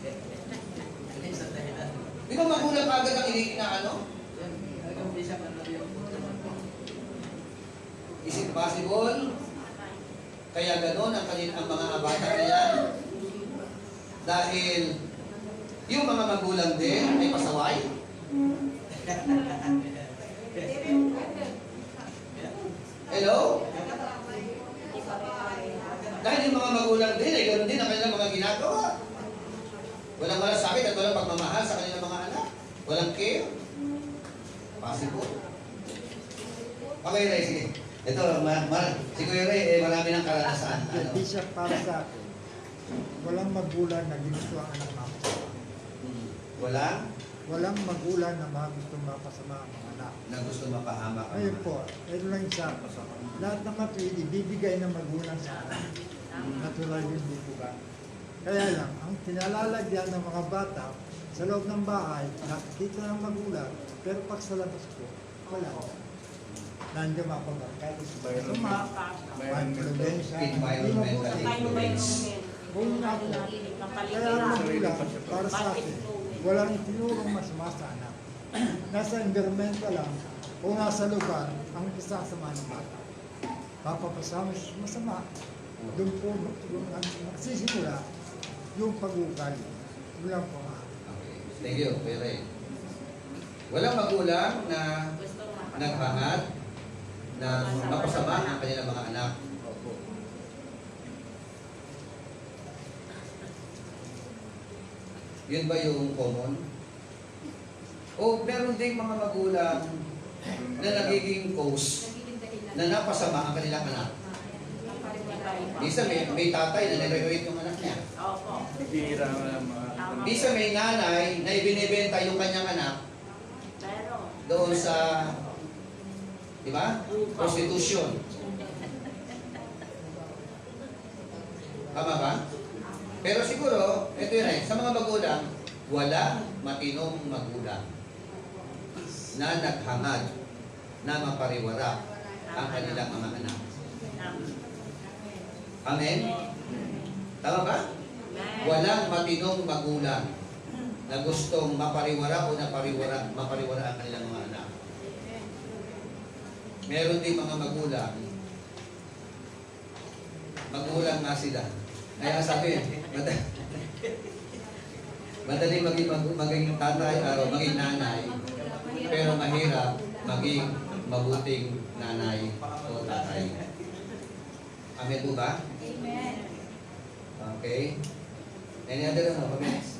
Hindi sa dahilan. Di ba magulang agad ang inaano? Yan, hanggang Bishop, ano yung Is it possible? Kaya gano'n ang ang mga bata na yan. Dahil yung mga magulang din ay pasaway. Hello? Dahil yung mga magulang din ay gano'n din ang kanilang mga ginagawa. Walang malasakit at walang pagmamahal sa kanilang mga anak. Walang care. Possible. Okay, Ray, sige. Ito, si Kuya Ray, marami ng karanasan. Ano? Bishop, para sa akin, walang magulang na ginusto ang anak mapasama. Walang Walang magulang na gusto mapasama ang mga anak. na gusto mapahamak ang Ngayon mga- po, ito lang isa. Lahat ng matuwid, ibibigay ng magulang sa anak. Natural yung bubuga. Kaya lang, ang kinalalagyan ng mga bata sa loob ng bahay, nakikita ng magulang, pero pag sa labas po, wala. Nandiyan mapagkakal. Environment. Influensya. Environmental influence. Kung nga po, kaya ang magulang, para sa akin, walang itinurong masama sa anak. Nasa environmental lang, o nasa lugar, ang isasama ng bata. Papapasama siya sa masama. Doon po, magsisimula yung pag-ugali. Yun lang po nga. Okay. Thank you, Kuya Ray. Walang magulang na naghangad na mapasama ang kanilang mga anak. Opo. Yun ba yung common? O meron ding mga magulang na nagiging cause Nagiging dahilan. na napasama ang kanilang anak. Minsan may tatay na nire-rate yung anak niya. Opo. Bihira nga mga... Minsan may nanay na ibinibenta yung kanyang anak Pero, doon sa, di ba? Prostitution. Tama ba? Pero siguro, ito yun sa mga magulang, wala matinong magulang na naghangad na mapariwara ang kanilang mga anak. Amen? Tama ba? Walang matinong magulang na gustong mapariwara o mapariwara ang kanilang mga anak. Meron din mga magulang nga sila. Kaya sabi, madaling maging tatay o maging nanay, pero mahirap maging mabuting nanay o tatay. Amen po ba? Amen. Okay. Any other comments?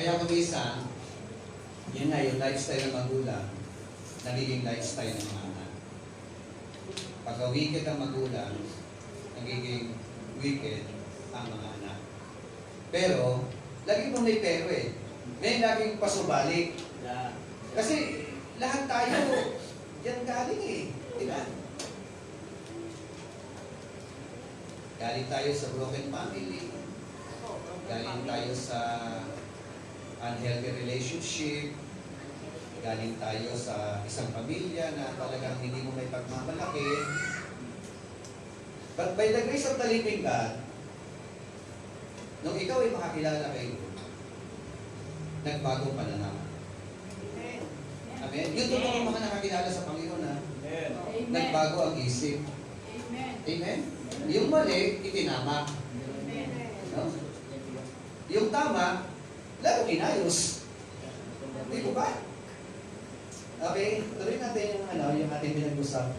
Kaya kumisa, yun nga, yung lifestyle ng magulang, nagiging lifestyle ng mga anak. Pagka wicked ang magulang, nagiging wicked ang mga anak. Pero, lagi mo may pero eh. May laging pasubalik. Kasi lahat tayo, yan galing eh. Diba? Galing tayo sa broken family. Galing tayo sa unhealthy relationship. Galing tayo sa isang pamilya na talagang hindi mo may pagmamalaki. But by the grace of the living God, nung ikaw ay makakilala kay Lord, nagbagong pananaw. Amen? Yung totoong mga nakakilala sa Panginoon na Amen. nagbago ang isip. Amen. Amen? Yung mali, itinama. Amen. No? Yung tama, lalo inayos. Hindi ko ba? Okay, tuloy natin yung ating pinag-usapan.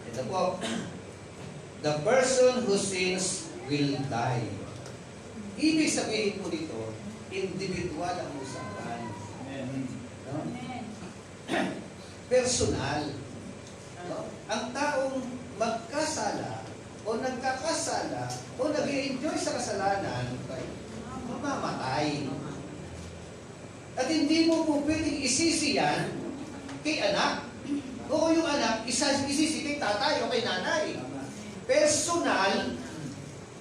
Ito po. The person who sins will die. Ibig sabihin po dito, individual ang usapan. No? Amen. Personal. No? Ang taong magkasala o nagkakasala o nag-i-enjoy sa kasalanan ay mamamatay. At hindi mo po pwedeng isisi yan kay anak. O yung anak, isisi kay tatay o kay nanay. Personal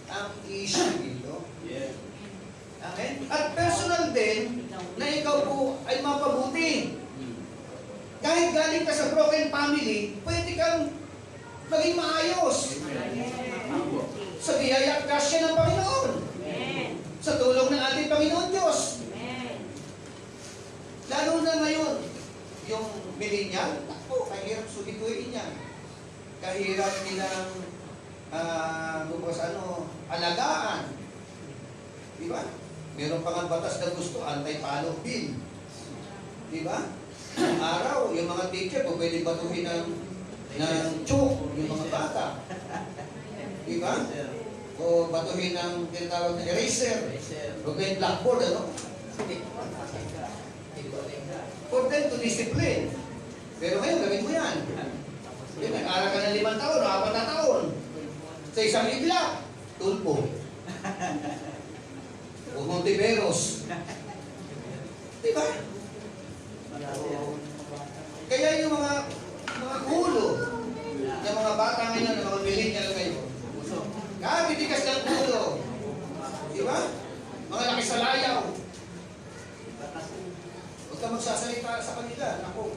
ang issue dito. Okay? At personal din na ikaw po ay mapabuti. Kahit galing ka sa broken family, pwede kang maging maayos. Sa biyaya at grasya ng Panginoon. Sa tulong ng ating Panginoon Diyos. Lalo na ngayon, yung millennial, ako, kahirap sugituin yan. Kahirap nilang alagaan. Diba? Meron pa nga batas na gusto, anti-palo bill. Diba? Ang araw, yung mga teacher, kung pwede batuhin ng choke, yung mga bata. Diba? O batuhin ng tinatawag na eraser. O kaya blackboard, ano? For them to discipline. Pero ngayon, gawin mo yan. Nag-aral ka ng 5 taon o 4 na taon. Sa isang iglap, tulpo. O Montiveros. Diba? Kaya yung mga ulo ng mga bata ngayon, ng mga millennial ngayon, kabitikas ng ulo. Diba? Mga laki sa layaw. Huwag ka magsasalita sa kanila. Ako,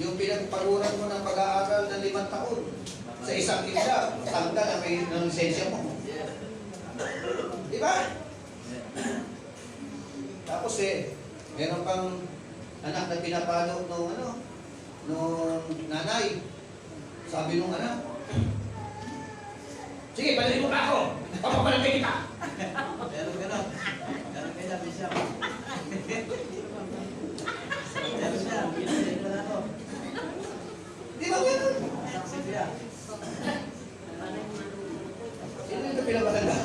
yung pinagpaguran mo ng pag-aaral ng 5 taon sa isang isla, tanggal ang may ng lisensya mo. Diba? Tapos meron pang anak na pinapalo nung nanay. Sabi nung anak, sige, palarin mo ka ako. Papapalatay kita. Pero gano'n. Gano'n kayo sabi siya. Pero siya, binigay ko na ako. Di ba ganun? Saksi siya. Sino yung pinapalala?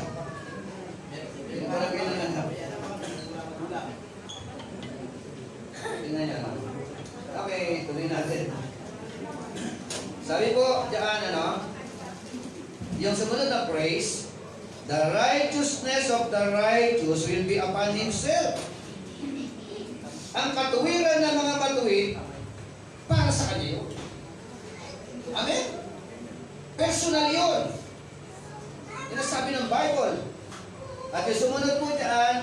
Pinapalagay ng anak. Tingnan niya. Okay, tuloy natin. Sabi po, diyan yung sumunod na phrase, the righteousness of the righteous will be upon himself. Ang katuwiran ng mga matuwid, para sa kanya yun. Amen? Personal yun. Yan ang sabi ng Bible. At yung sumunod po diyan,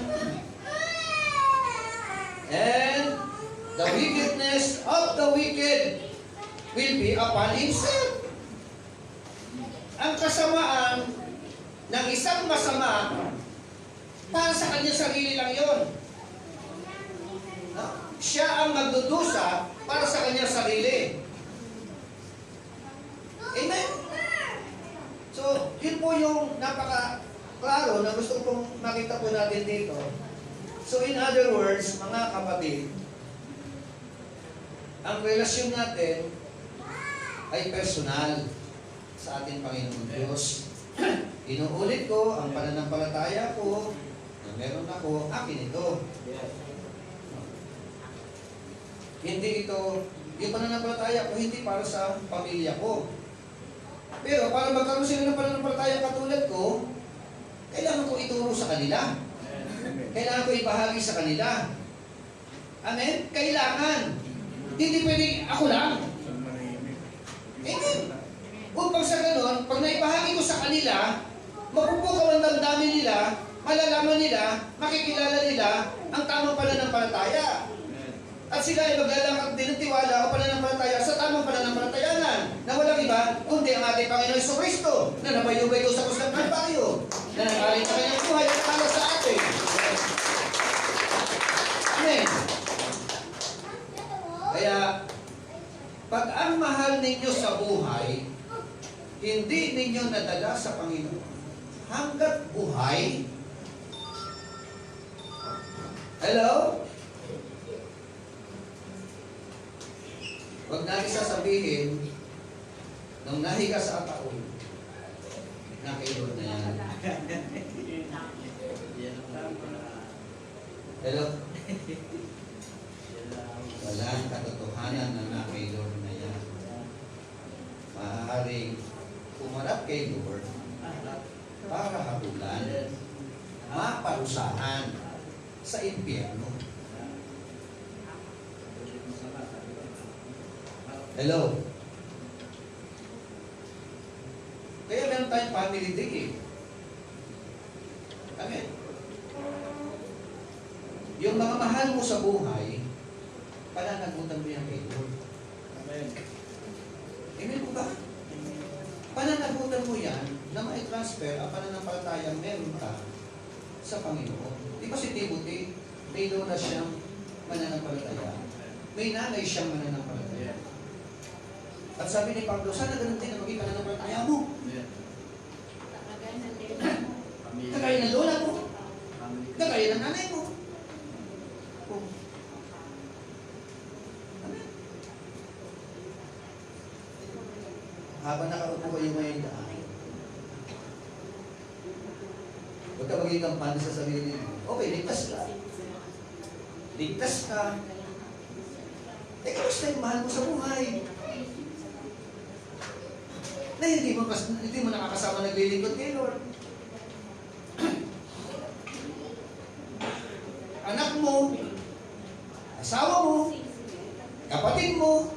and the wickedness of the wicked will be upon himself. Ang kasamaan ng isang masama, para sa kanya sarili lang yun. No? Siya ang magdudusa para sa kanya sarili. Amen? So, yun po yung napaka-klaro na gusto kong makita po natin dito. So, in other words, mga kapatid, ang relasyon natin ay personal sa ating Panginoon Diyos. Inuulit ko, ang pananampalataya ko Na meron ako, akin ito. Yes. Hindi ito, yung pananampalataya ko, hindi para sa pamilya ko. Pero para magkaroon sila ng pananampalataya katulad ko, kailangan ko ituro sa kanila. Kailangan ko ibahagi sa kanila. Amen? Kailangan. Hindi pwedeng ako lang. Amen. Upang sa ganon, pag naibahagi ko sa kanila, mapupukaw ang damdamin nila, malalaman nila, makikilala nila ang tamang pananampalataya. At sila ay maglalakad din ng tiwala o pananampalataya sa tamang pananampalatayanan na walang iba kundi ang ating Panginoon Jesucristo na nabayubay sa krus ng Kalbaryo, na nanggaling sa kanyang buhay at para sa atin. Amen. Kaya, pag ang mahal ninyo sa buhay, hindi ninyo nadala sa Panginoon hanggat buhay. Hello? Huwag natin sasabihin, nung nahiga sa taon, nakailot na yan. Hello? Walang katotohanan na nakailot na yan. Maaaring pumarap kay Lord para habulan, maparusahan sa impyerno. Hello? Kaya meron tayong family day eh. Amen? Yung mga mahal mo sa buhay, pananagutan mo yan kay Lord. Amen. Amen po ba? Pananagutan mo yan na ma-transfer ang pananampalatayang meron ka sa Panginoon. Di ba si Timothy, may lola siyang mananampalataya. May nanay siyang mananampalataya. At sabi ni Pablo, sana ganun din ang maging pananampalataya mo. Kagaya ng lola mo. Kagaya ng nanay mo. Amen. Habang nakaupo kayo ngayon daan, huwag ka maging kampanya sa sarili mo. Okay, ligtas ka. Ligtas ka. Kamusta yung mahal mo sa buhay? Na hindi mo nakakasama naglilingkod kay Lord. Anak mo, asawa mo, kapatid mo,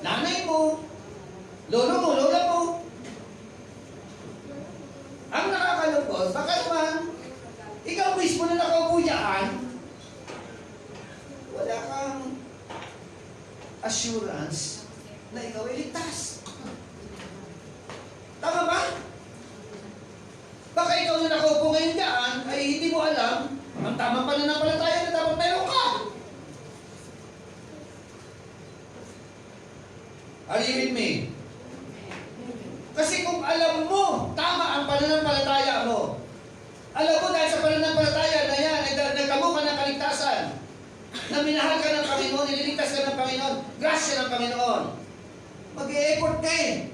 nanay mo, lolo mo, lola mo. Ang nakakalungkot, baka naman, ikaw mismo na nakaupo dyan, wala kang assurance na ikaw ay ligtas. Tama ba? Baka ikaw na nakaupo ngayon dyan ay hindi mo alam ang tamang pananampalataya na dapat meron ka. Are you with me? Kasi kung alam mo, tama ang pananampalataya mo. Alam mo dahil sa pananampalataya na yan, nagkamo ka ng kaligtasan, na minahal ka ng Panginoon, nililigtas ka ng Panginoon, grasya ng Panginoon. Mag-i-effort ka eh.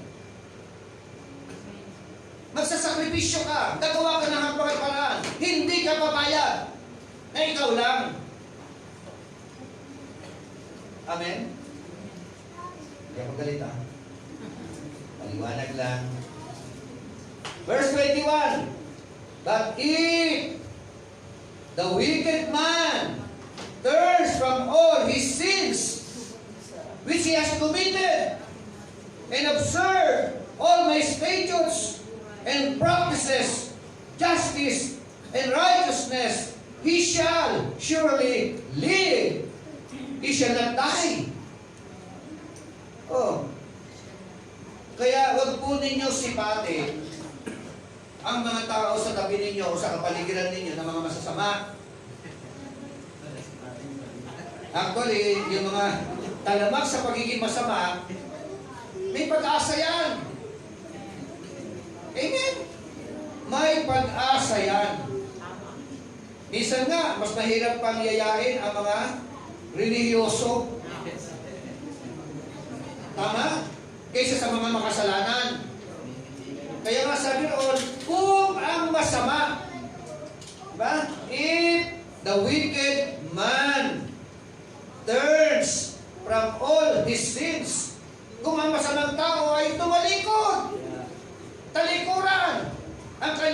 Magsasakripisyo ka, gagawa ka ng hanggang paraan, hindi ka papayag na ikaw lang. Amen? Hindi ako galit ah. Paliwanag lang. Verse 21. But if the wicked man turns from all his sins which he has committed and observe all my statutes and practices justice and righteousness, he shall surely live. He shall not die. Oh. Kaya wag po ninyo sipatin ang mga tao sa tabi ninyo o sa kapaligiran ninyo ng mga masasama. Actually, yung mga talamak sa pagiging masama, may pag-asa yan. Amen? May pag-asa yan. Minsan nga, mas mahirap pang yayain ang mga relihiyoso. Tama? Kaysa sa mga makasalanan. Kaya nga sabi roon, kung ang masama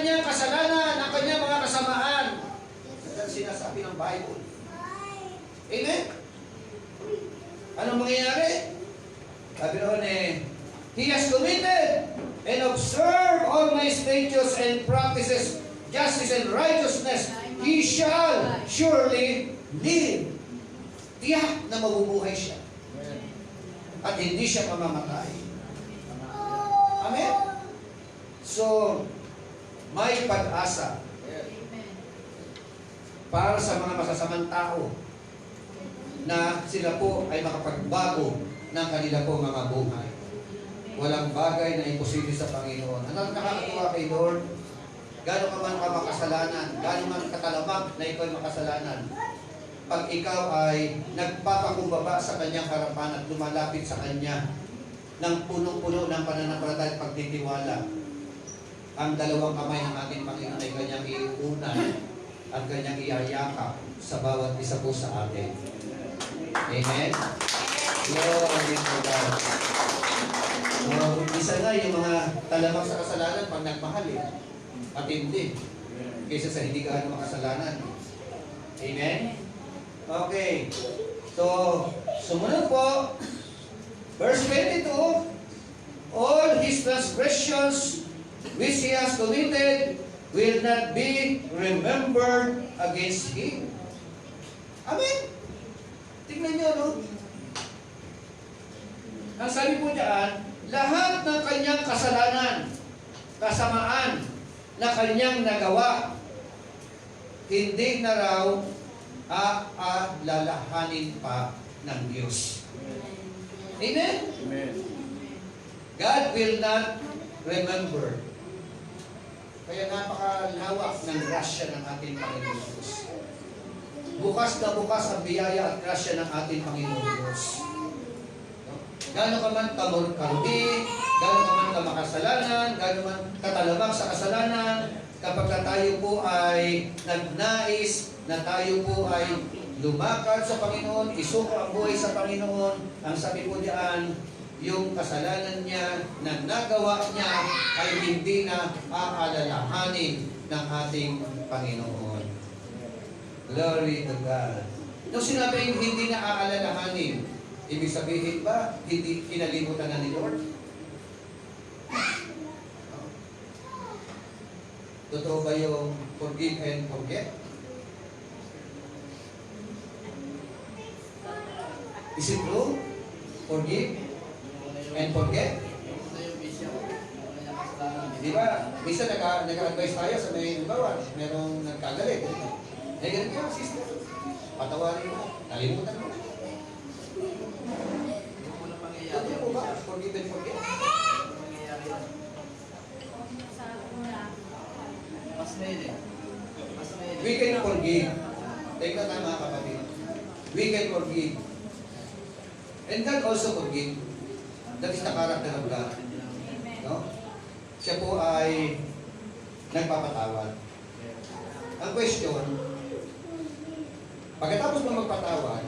kanyang kasalanan, ang kanyang mga kasamaan. Yan ang sinasabi ng Bible. Amen? Anong mangyayari? Sabi noon He has committed and observed all my statutes and practices justice and righteousness. He shall surely live. Tiyak na mabubuhay siya. At hindi siya mamamatay. Amen? So, may pag-asa para sa mga masasamang tao na sila po ay makapagbago ng kanila po mga buhay. Walang bagay na imposible sa Panginoon. Ano nakakatuwa kay Lord? Gano'n ka man ka makasalanan, gano'n man katalamag na ikaw ay makasalanan. Pag ikaw ay nagpapakumbaba sa kanyang harapan at lumalapit sa kanya ng punong-puno ng pananampalataya at pagtitiwala, ang dalawang kamay ng ating Panginoon ay kanyang iuunan at kanyang iyayakap sa bawat isa po sa atin. Amen? Glory to God. Isa nga yung mga talamang sa kasalanan pag nagmahal matindi kaysa sa hindi ka makasalanan. Amen? Okay. So, sumunod po, verse 22, all his transgressions which he has committed will not be remembered against him. Amen? Tingnan nyo, no? Ang sabi po diyan, lahat ng kanyang kasalanan, kasamaan na kanyang nagawa, hindi na raw aalalahanin pa ng Diyos. Amen? Amen. God will not remember. Kaya napakalawak ng grasya ng ating Panginoon Diyos. Bukas na bukas ang biyaya at grasya ng ating Panginoon Diyos. Gano'n ka man karumi, gano'n ka man kamakasalanan, gano'n man katalamang sa kasalanan, kapag tayo po ay nagnais na tayo po ay lumakad sa Panginoon, isuko ang buhay sa Panginoon, ang sabi po diyan, yung kasalanan niya na nagawa niya ay hindi na aalalahanin ng ating Panginoon. Glory to God. Nung sinabing hindi na aalalahanin, ibig sabihin ba, hindi kinalimutan na ni Lord? Totoo ba yung forgive and forget? Is it true? Forgive and forget? Di ba? Minsan nag-advise tayo sa may bawa, merong nagkagalit. Ganun ka, sister. Patawarin mo. Kalimutan mo. Totoo po ba? Forgive and forget? We can forgive. Take na tayo mga kapatid. We can forgive. And God also forgive. That is the character of God. No? Siya po ay nagpapatawad. Ang question, pagkatapos mo magpatawad,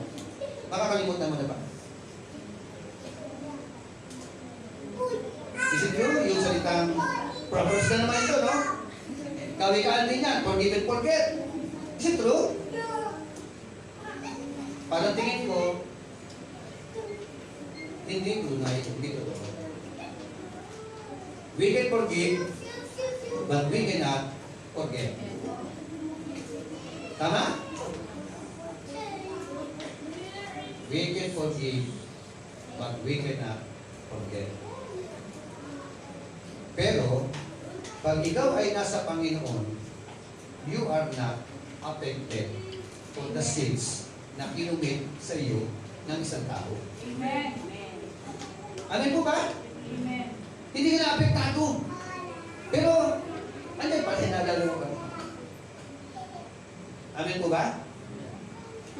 makakalimutan mo na ba? Is it true? Yung salitang Proverbs na naman ito, no? Kawikaan din yan, forgive and forget. Is it true? Parang tingin ko, hindi tunay, hindi totoo. We can forgive, but we cannot forget. Tama? We can forgive, but we cannot forget. Pero, pag ikaw ay nasa Panginoon, you are not affected for the sins na kinumit sa iyo ng isang tao. Amen. Amen po ba? Amen. Hindi ka na-apektado. Pero, andyan pa rin nalalo ka. Amen po ba?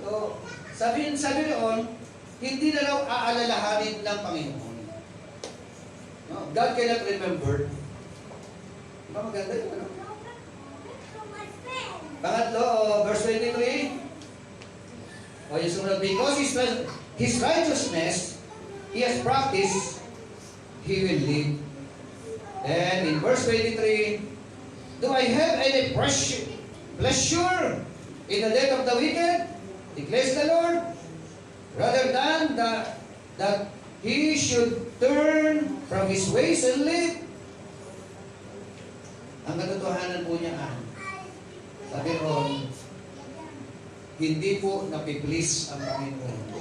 So, sabi noon, hindi na raw aalalahanin ng Panginoon. No? God cannot remember. Diba maganda yun, ano? Pangatlo, verse 23. Yung sumunod, because his righteousness, he has practiced, he will live. And in verse 23, Do I have any pleasure in the death of the wicked? Declares the Lord. Rather than that he should turn from his ways and live. Ang katotohanan po niya sabi ron, hindi po napiplis ang Panginoon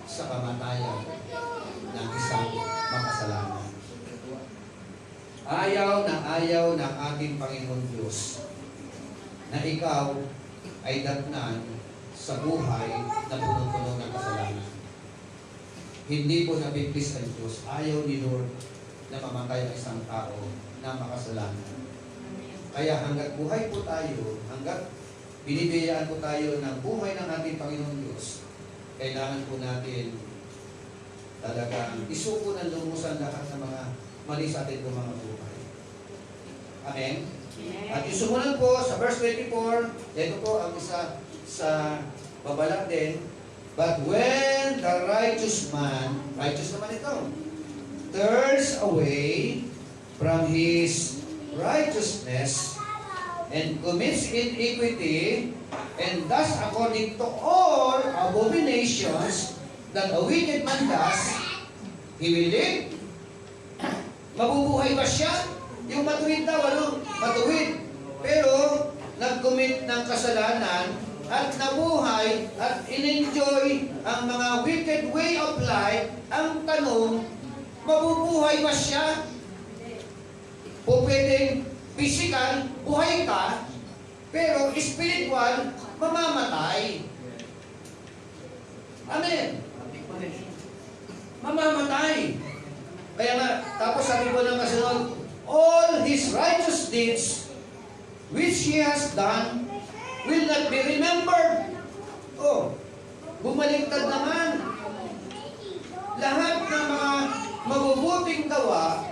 sa kamatayan ng isang makasalanan. Ayaw ng ating Panginoon Diyos na ikaw ay datnan sa buhay na punong-puno ng kasalanan. Hindi po napiplis ang Diyos. Ayaw ni Lord na mamatay ang isang tao na makasalanan. Kaya hanggat buhay po tayo, hanggat binibiyayaan po tayo ng buhay ng ating Panginoon Diyos, kailangan po natin talagang isuko ng lumusan lahat ng mga mali sa ating mga buhay. Amen? At yung sumunod po sa verse 24, ito po ang isa sa babalak din. But when the righteous man, righteous naman ito, turns away from his righteousness and commits iniquity and does according to all abominations that a wicked man does, he will live. Mabubuhay ba siya? Yung matuwid daw, matuwid. Pero nag-commit ng kasalanan at nabuhay at in-enjoy ang mga wicked way of life. Ang tanong, mabubuhay ba siya? O pwedeng physical, buhay ka, pero spiritual, mamamatay. Amen. Mamamatay. Kaya nga, tapos sabi ko ng kasunod, all his righteous deeds which he has done will not be remembered. Oh, bumaliktad naman. Lahat ng mga mabubuting gawa,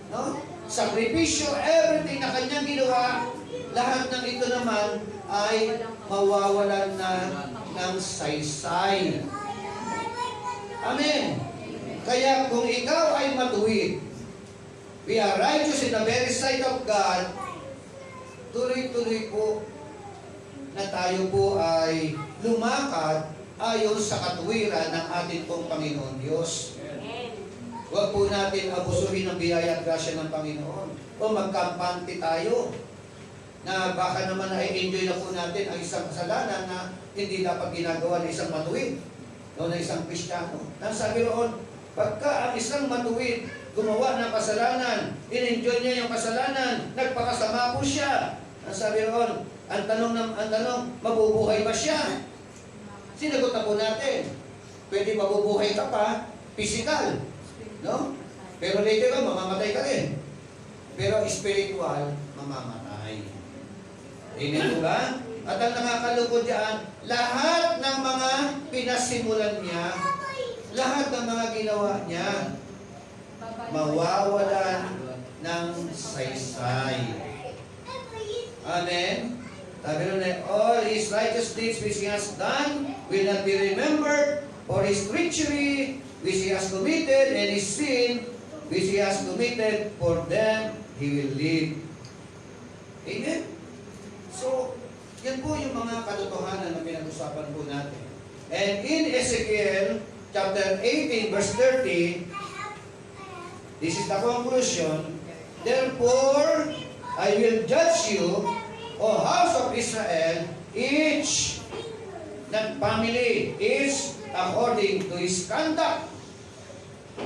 no? Sakripisyo, everything na kanyang ginawa, lahat ng ito naman ay mawawalan na ng saysay. Amen. Kaya kung ikaw ay matuwid, we are righteous in the very sight of God, tuloy-tuloy po na tayo po ay lumakad ayon sa katuwiran ng ating pong Panginoon Diyos. Huwag po natin abusuhin ang biyaya at grasya ng Panginoon. O magkampante tayo na baka naman na-enjoy na po natin ang isang kasalanan na hindi dapat ginagawa ng isang matuwid o ng isang Kristiyano. Nang sabi roon, pagka ang isang matuwid gumawa ng kasalanan, in-enjoy niya yung kasalanan, nagpakasama po siya. Nang sabi roon, ang tanong, mabubuhay ba siya? Sinagot na po natin, pwede mabubuhay ka pa, physical. No? Pero later on, mamamatay ka rin. Pero spiritual, mamamatay. Amen po ba? At ang nakakalungkod diyan, lahat ng mga pinasimulan niya, lahat ng mga ginawa niya, mawawalan ng saysay. Amen? Sabi rin na, all his righteous deeds which he has done will not be remembered, for his treachery which he has committed, and his sin which he has committed, for them he will live. Amen? So, yan po yung mga katotohanan na pinag-usapan po natin. And in Ezekiel chapter 18 verse 30, this is the conclusion, therefore I will judge you, O house of Israel, each family is according to his conduct,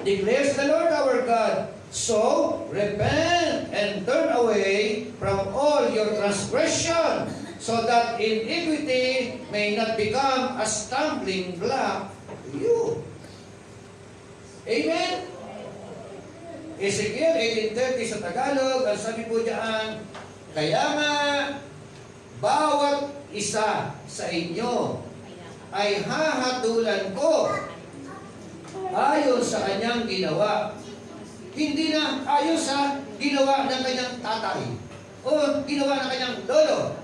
declares the Lord our God. So, repent and turn away from all your transgression, so that iniquity may not become a stumbling block to you. Amen? Ezekiel 18:30 sa Tagalog, ang sabi po diyan, kaya nga, bawat isa sa inyo ay hahatulan ko ayon sa kanyang ginawa. Hindi na ayon sa ginawa ng kanyang tatay o ginawa ng kanyang lolo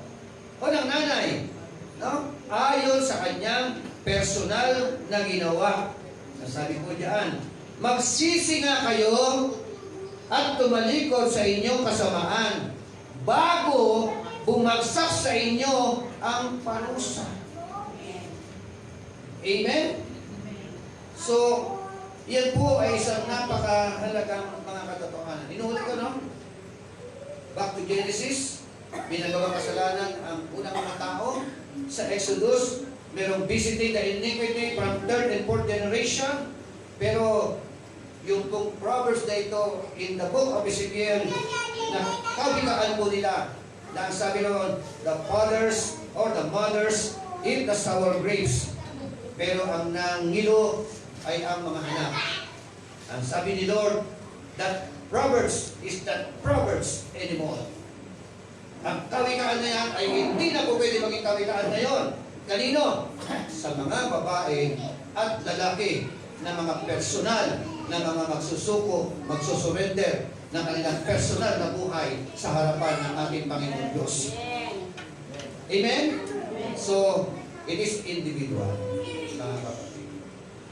o ng nanay. No? Ayon sa kanyang personal na ginawa. Sabi po diyan, magsisi nga kayo at tumalikod sa inyong kasamaan. bago bumagsak sa inyo ang parusa. Amen? So, yan po ay isang napakahalagang mga katotohanan. Inuhuli ko, no? Back to Genesis, binagawang kasalanan ang unang mga tao. Sa Exodus, merong visiting the iniquity from third and fourth generation. Pero yung pong Proverbs na ito, in the book of Ezekiel, na kabikaan po nila, na ang sabi noon, the fathers or the mothers eat the sour grapes. Pero ang nangilo ay ang mga anak. Ang sabi ni Lord, that Proverbs is not Proverbs anymore. Ang kawikaan na yan ay hindi na po pwede maging kawikaan na yon. Kanino? Sa mga babae at lalaki na mga personal na mga magsusuko, magsusurrender ng kanilang personal na buhay sa harapan ng ating Panginoon Diyos. Amen? So, it is individual. Mga kapatid.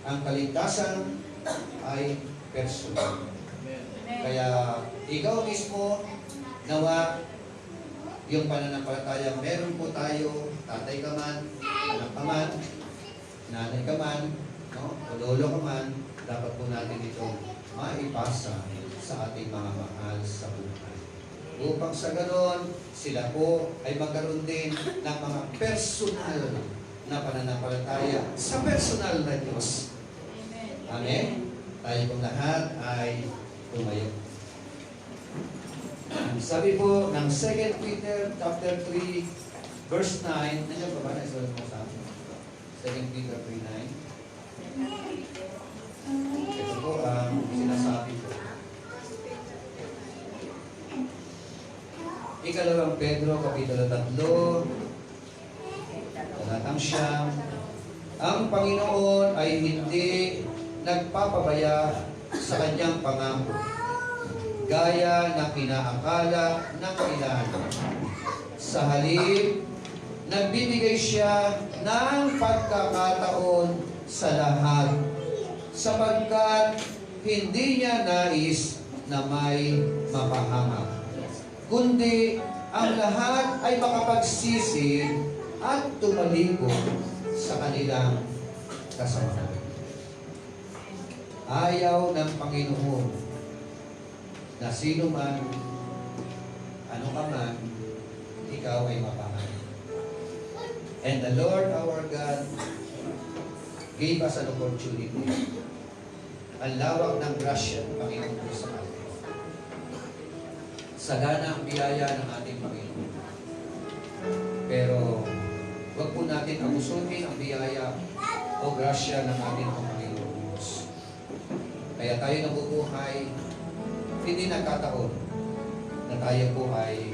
Ang kaligtasan ay personal. Kaya ikaw mismo, nawa, yung pananampalataya, meron po tayo, tatay ka man, anak ka man, nanay ka man, no? O lolo ka man, dapat po natin ito maipasa sa ating mga mahal sa buhay. Upang sa ganon, sila po ay magkaroon din ng mga personal na pananampalataya sa personal na Diyos. Amen? Tayo pong lahat ay tumayo. Sabi po ng 2 Peter chapter 3 verse 9, nandiyan pa ba? Nasulat mo sa akin. 2 Peter 3:9. Ito po ang sinasabi ko. Ikalawang Pedro, Kapitulo 3, talatang 9. Ang Panginoon ay hindi nagpapabaya sa kanyang pangako, gaya na inaakala ng ilan. Sa halip, nagbibigay siya ng pagkakataon sa lahat, sapagkat hindi niya nais na may mapahamak, kundi ang lahat ay makapagsisi at tumalikod sa kanilang kasamahan. Ayaw ng Panginoon na sino man, ano ka man, ikaw ay mapahamak. And the Lord our God gave us an opportunity. Ang lawak ng grasya ng Panginoon ko sa atin. Sagana ang biyaya ng ating Panginoon. Pero, huwag po natin abusuhin ang biyaya o grasya ng ating Panginoon Diyos. Kaya tayo nabubuhay, hindi nagkataon na tayo po ay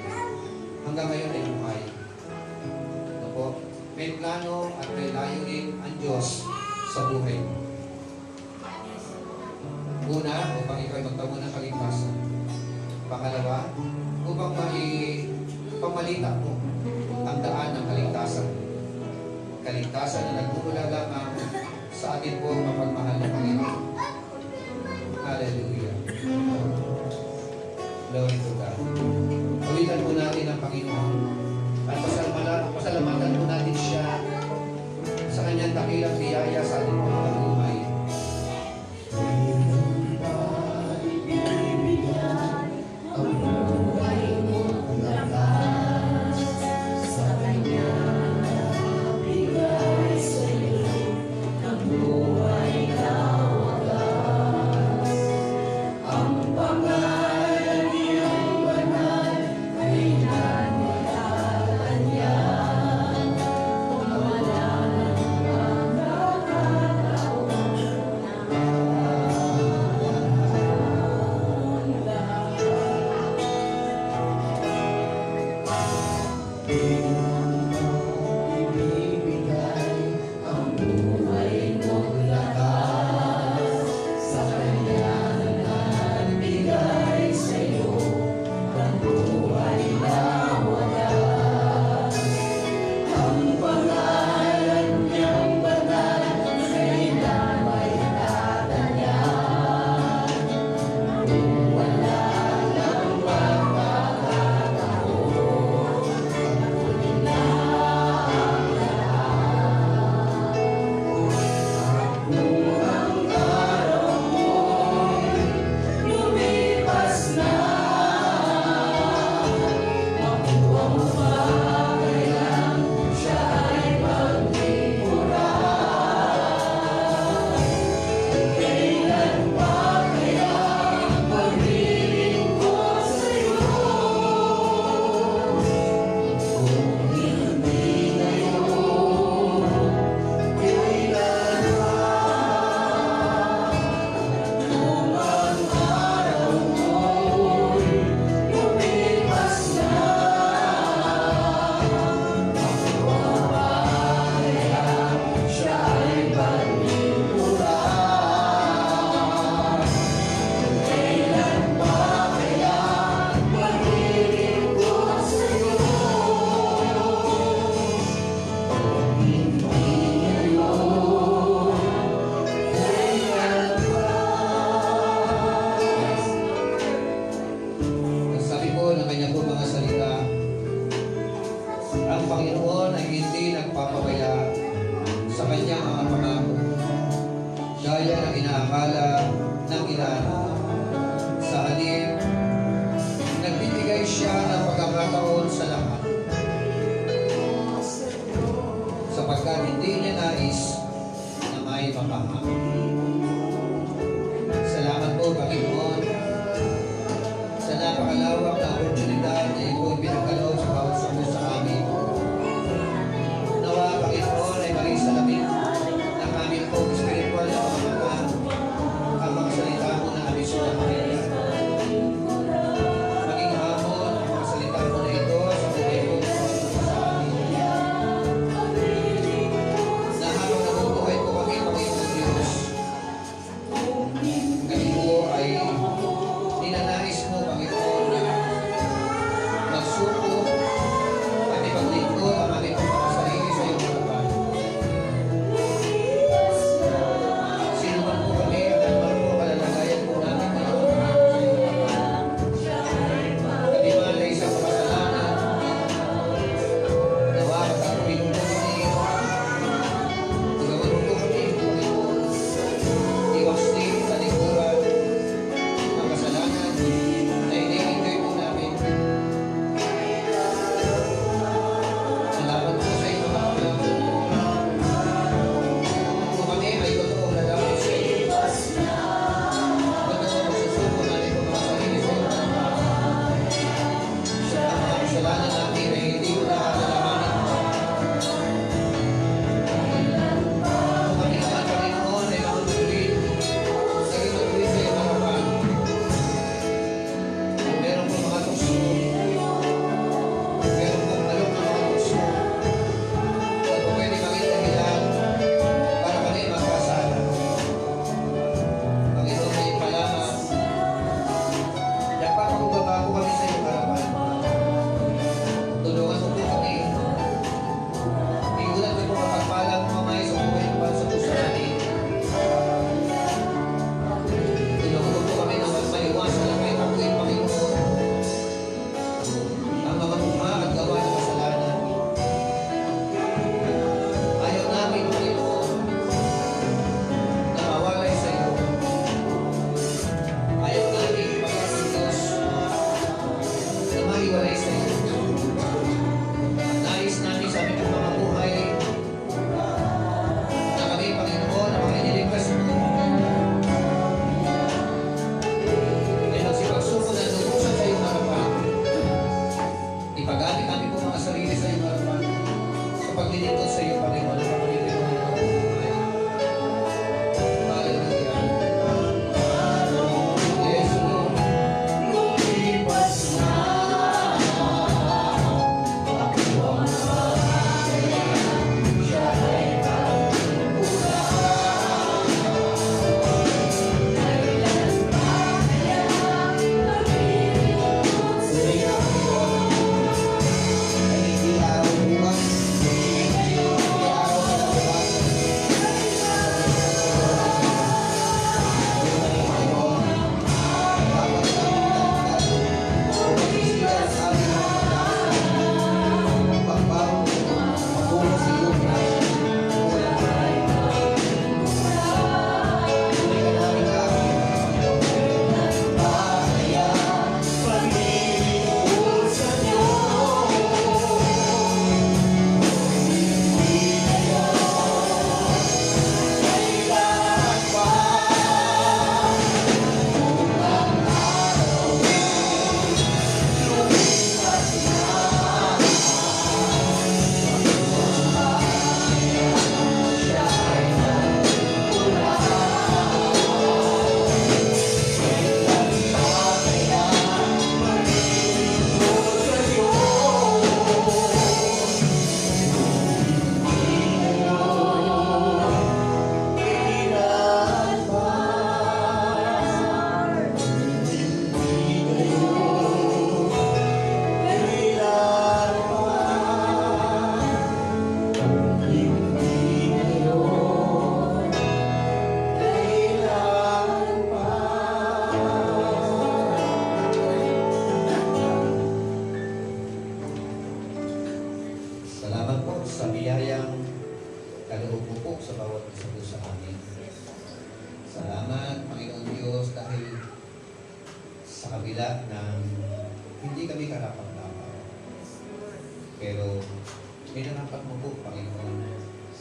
hanggang ngayon ay buhay. Ano po? May plano at may layunin ang Diyos sa buhay mo. Una, upang ikaw ay magtamo ng kaligtasan. Pangalawa, upang pamalita mo ang daan ng kaligtasan. Kaligtasan na nagmumula lamang sa atin po mapagmahal na Panginoon. Hallelujah. Glory to God. Awitan po natin ang Panginoon at pasalamatan po natin siya sa kanyang dakilang biyaya sa ating mga buhay. kanya po mga salita, ang Panginoon ay hindi nagpapabaya sa kanyang mga pangako. Gaya ng inaakala ng ilan. Sa halip, nagbibigay siya ng pagkakataon sa lahat. Sapagkat hindi niya nais na may mapahama. Salamat po, Panginoon, sa napakalawak na oportunidad na ito pinagkaloob sa bawat sumo sa amin. Nawa, Panginoon, ay maging salamin ng aming po spiritual na mga mata ang mga salita mo na aming sunahin. Maging hamon ang mga salita mo na ito sa buhay mo sa amin. Na habang nabubuhay po kami, Panginoon Diyos, kami po ay ninanais mo, Panginoon, na hindi kami karapat-dapat. Pero minarapat mo po, Panginoon,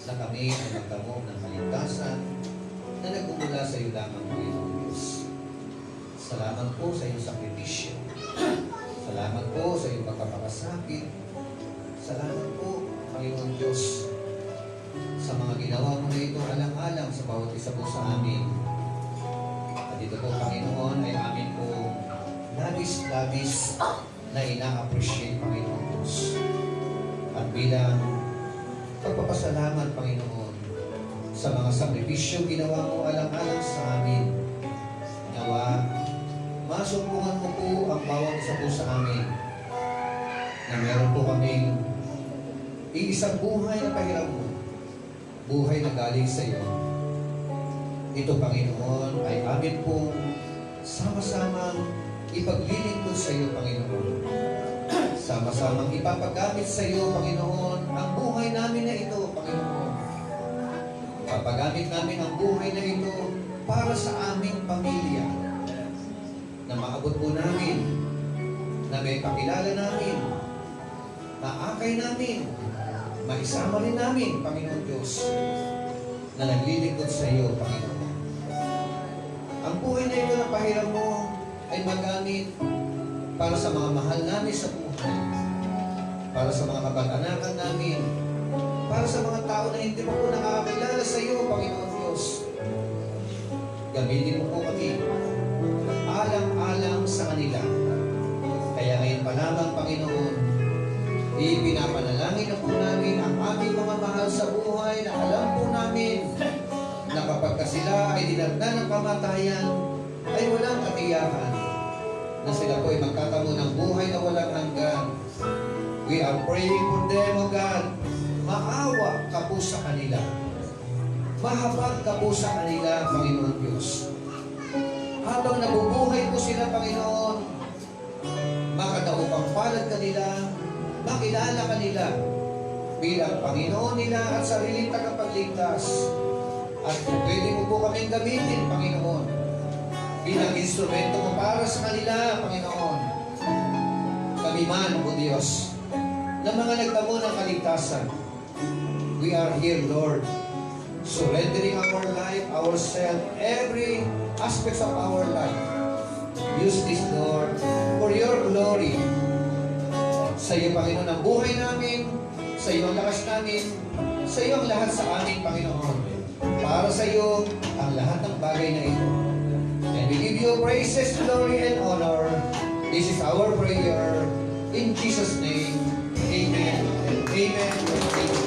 na kami ay magdamo ng kaligtasan na nagmumula sa iyo lamang, Panginoon Diyos. Salamat po sa iyong sakripisyo. Salamat po sa iyong pagkapakasakit. Salamat po, Panginoon Diyos, sa mga ginawa mo na ito alang-alang sa bawat isa po sa amin. At ito po, Panginoon, ay amin po labis-labis na ina-appreciate, Panginoon Diyos. At bilang pagpapasalamat, Panginoon, sa mga sakripisyo ginawa mo alang-alang sa amin, nawa, masumpungan mo po ang bawat isa po sa amin na meron po kaming iisang buhay na pahiram mo, buhay na galing sa iyo. Ito, Panginoon, ay amin pong sama-samang ipaglilingkod sa iyo, Panginoon. Sama-samang ipapagamit sa iyo, Panginoon, ang buhay namin na ito, Panginoon. Papagamit namin ang buhay na ito para sa aming pamilya, na maabot po namin, na may pakilala namin, maakay namin, maisama rin namin, Panginoon Diyos, na naglilingkod sa iyo, Panginoon. Ang buhay na ito na pahiram mo ay magamit para sa mga mahal namin sa buhay, para sa mga kapag-anakan namin, para sa mga tao na hindi mo po nakakakilala sa iyo, Panginoon Diyos. Gamitin mo po kami alang-alang sa kanila. Kaya ngayon pa lamang, Panginoon, ipinapanalangin na po namin ang aming mga mahal sa buhay na alam po namin na kapag sila ay dinagdan ng kamatayan, ay walang katiyakan na sila po ay magtatamo ng buhay na walang hanggan. We are praying for them, O God. Maawa ka po sa kanila. Mahabag ka po sa kanila, Panginoon Diyos. Habang nabubuhay po sila, Panginoon, makadaupang palad kanila, makilala kanila bilang Panginoon nila at sariling tagapagligtas. At kung pwede mo po kaming gamitin, Panginoon, bilang instrumento mo para sa kanila, Panginoon. Kami man, O Diyos, na mga nagtamo ng kaligtasan, we are here, Lord, surrendering our life, ourselves, every aspects of our life. Use this, Lord, for your glory. Sa iyo, Panginoon, ang buhay namin, sa iyo ang lakas namin, sa iyo ang lahat sa amin, Panginoon. Para sa iyo ang lahat ng bagay na ito. And we give you praises, glory, and honor. This is our prayer. In Jesus' name, amen. Amen. Amen.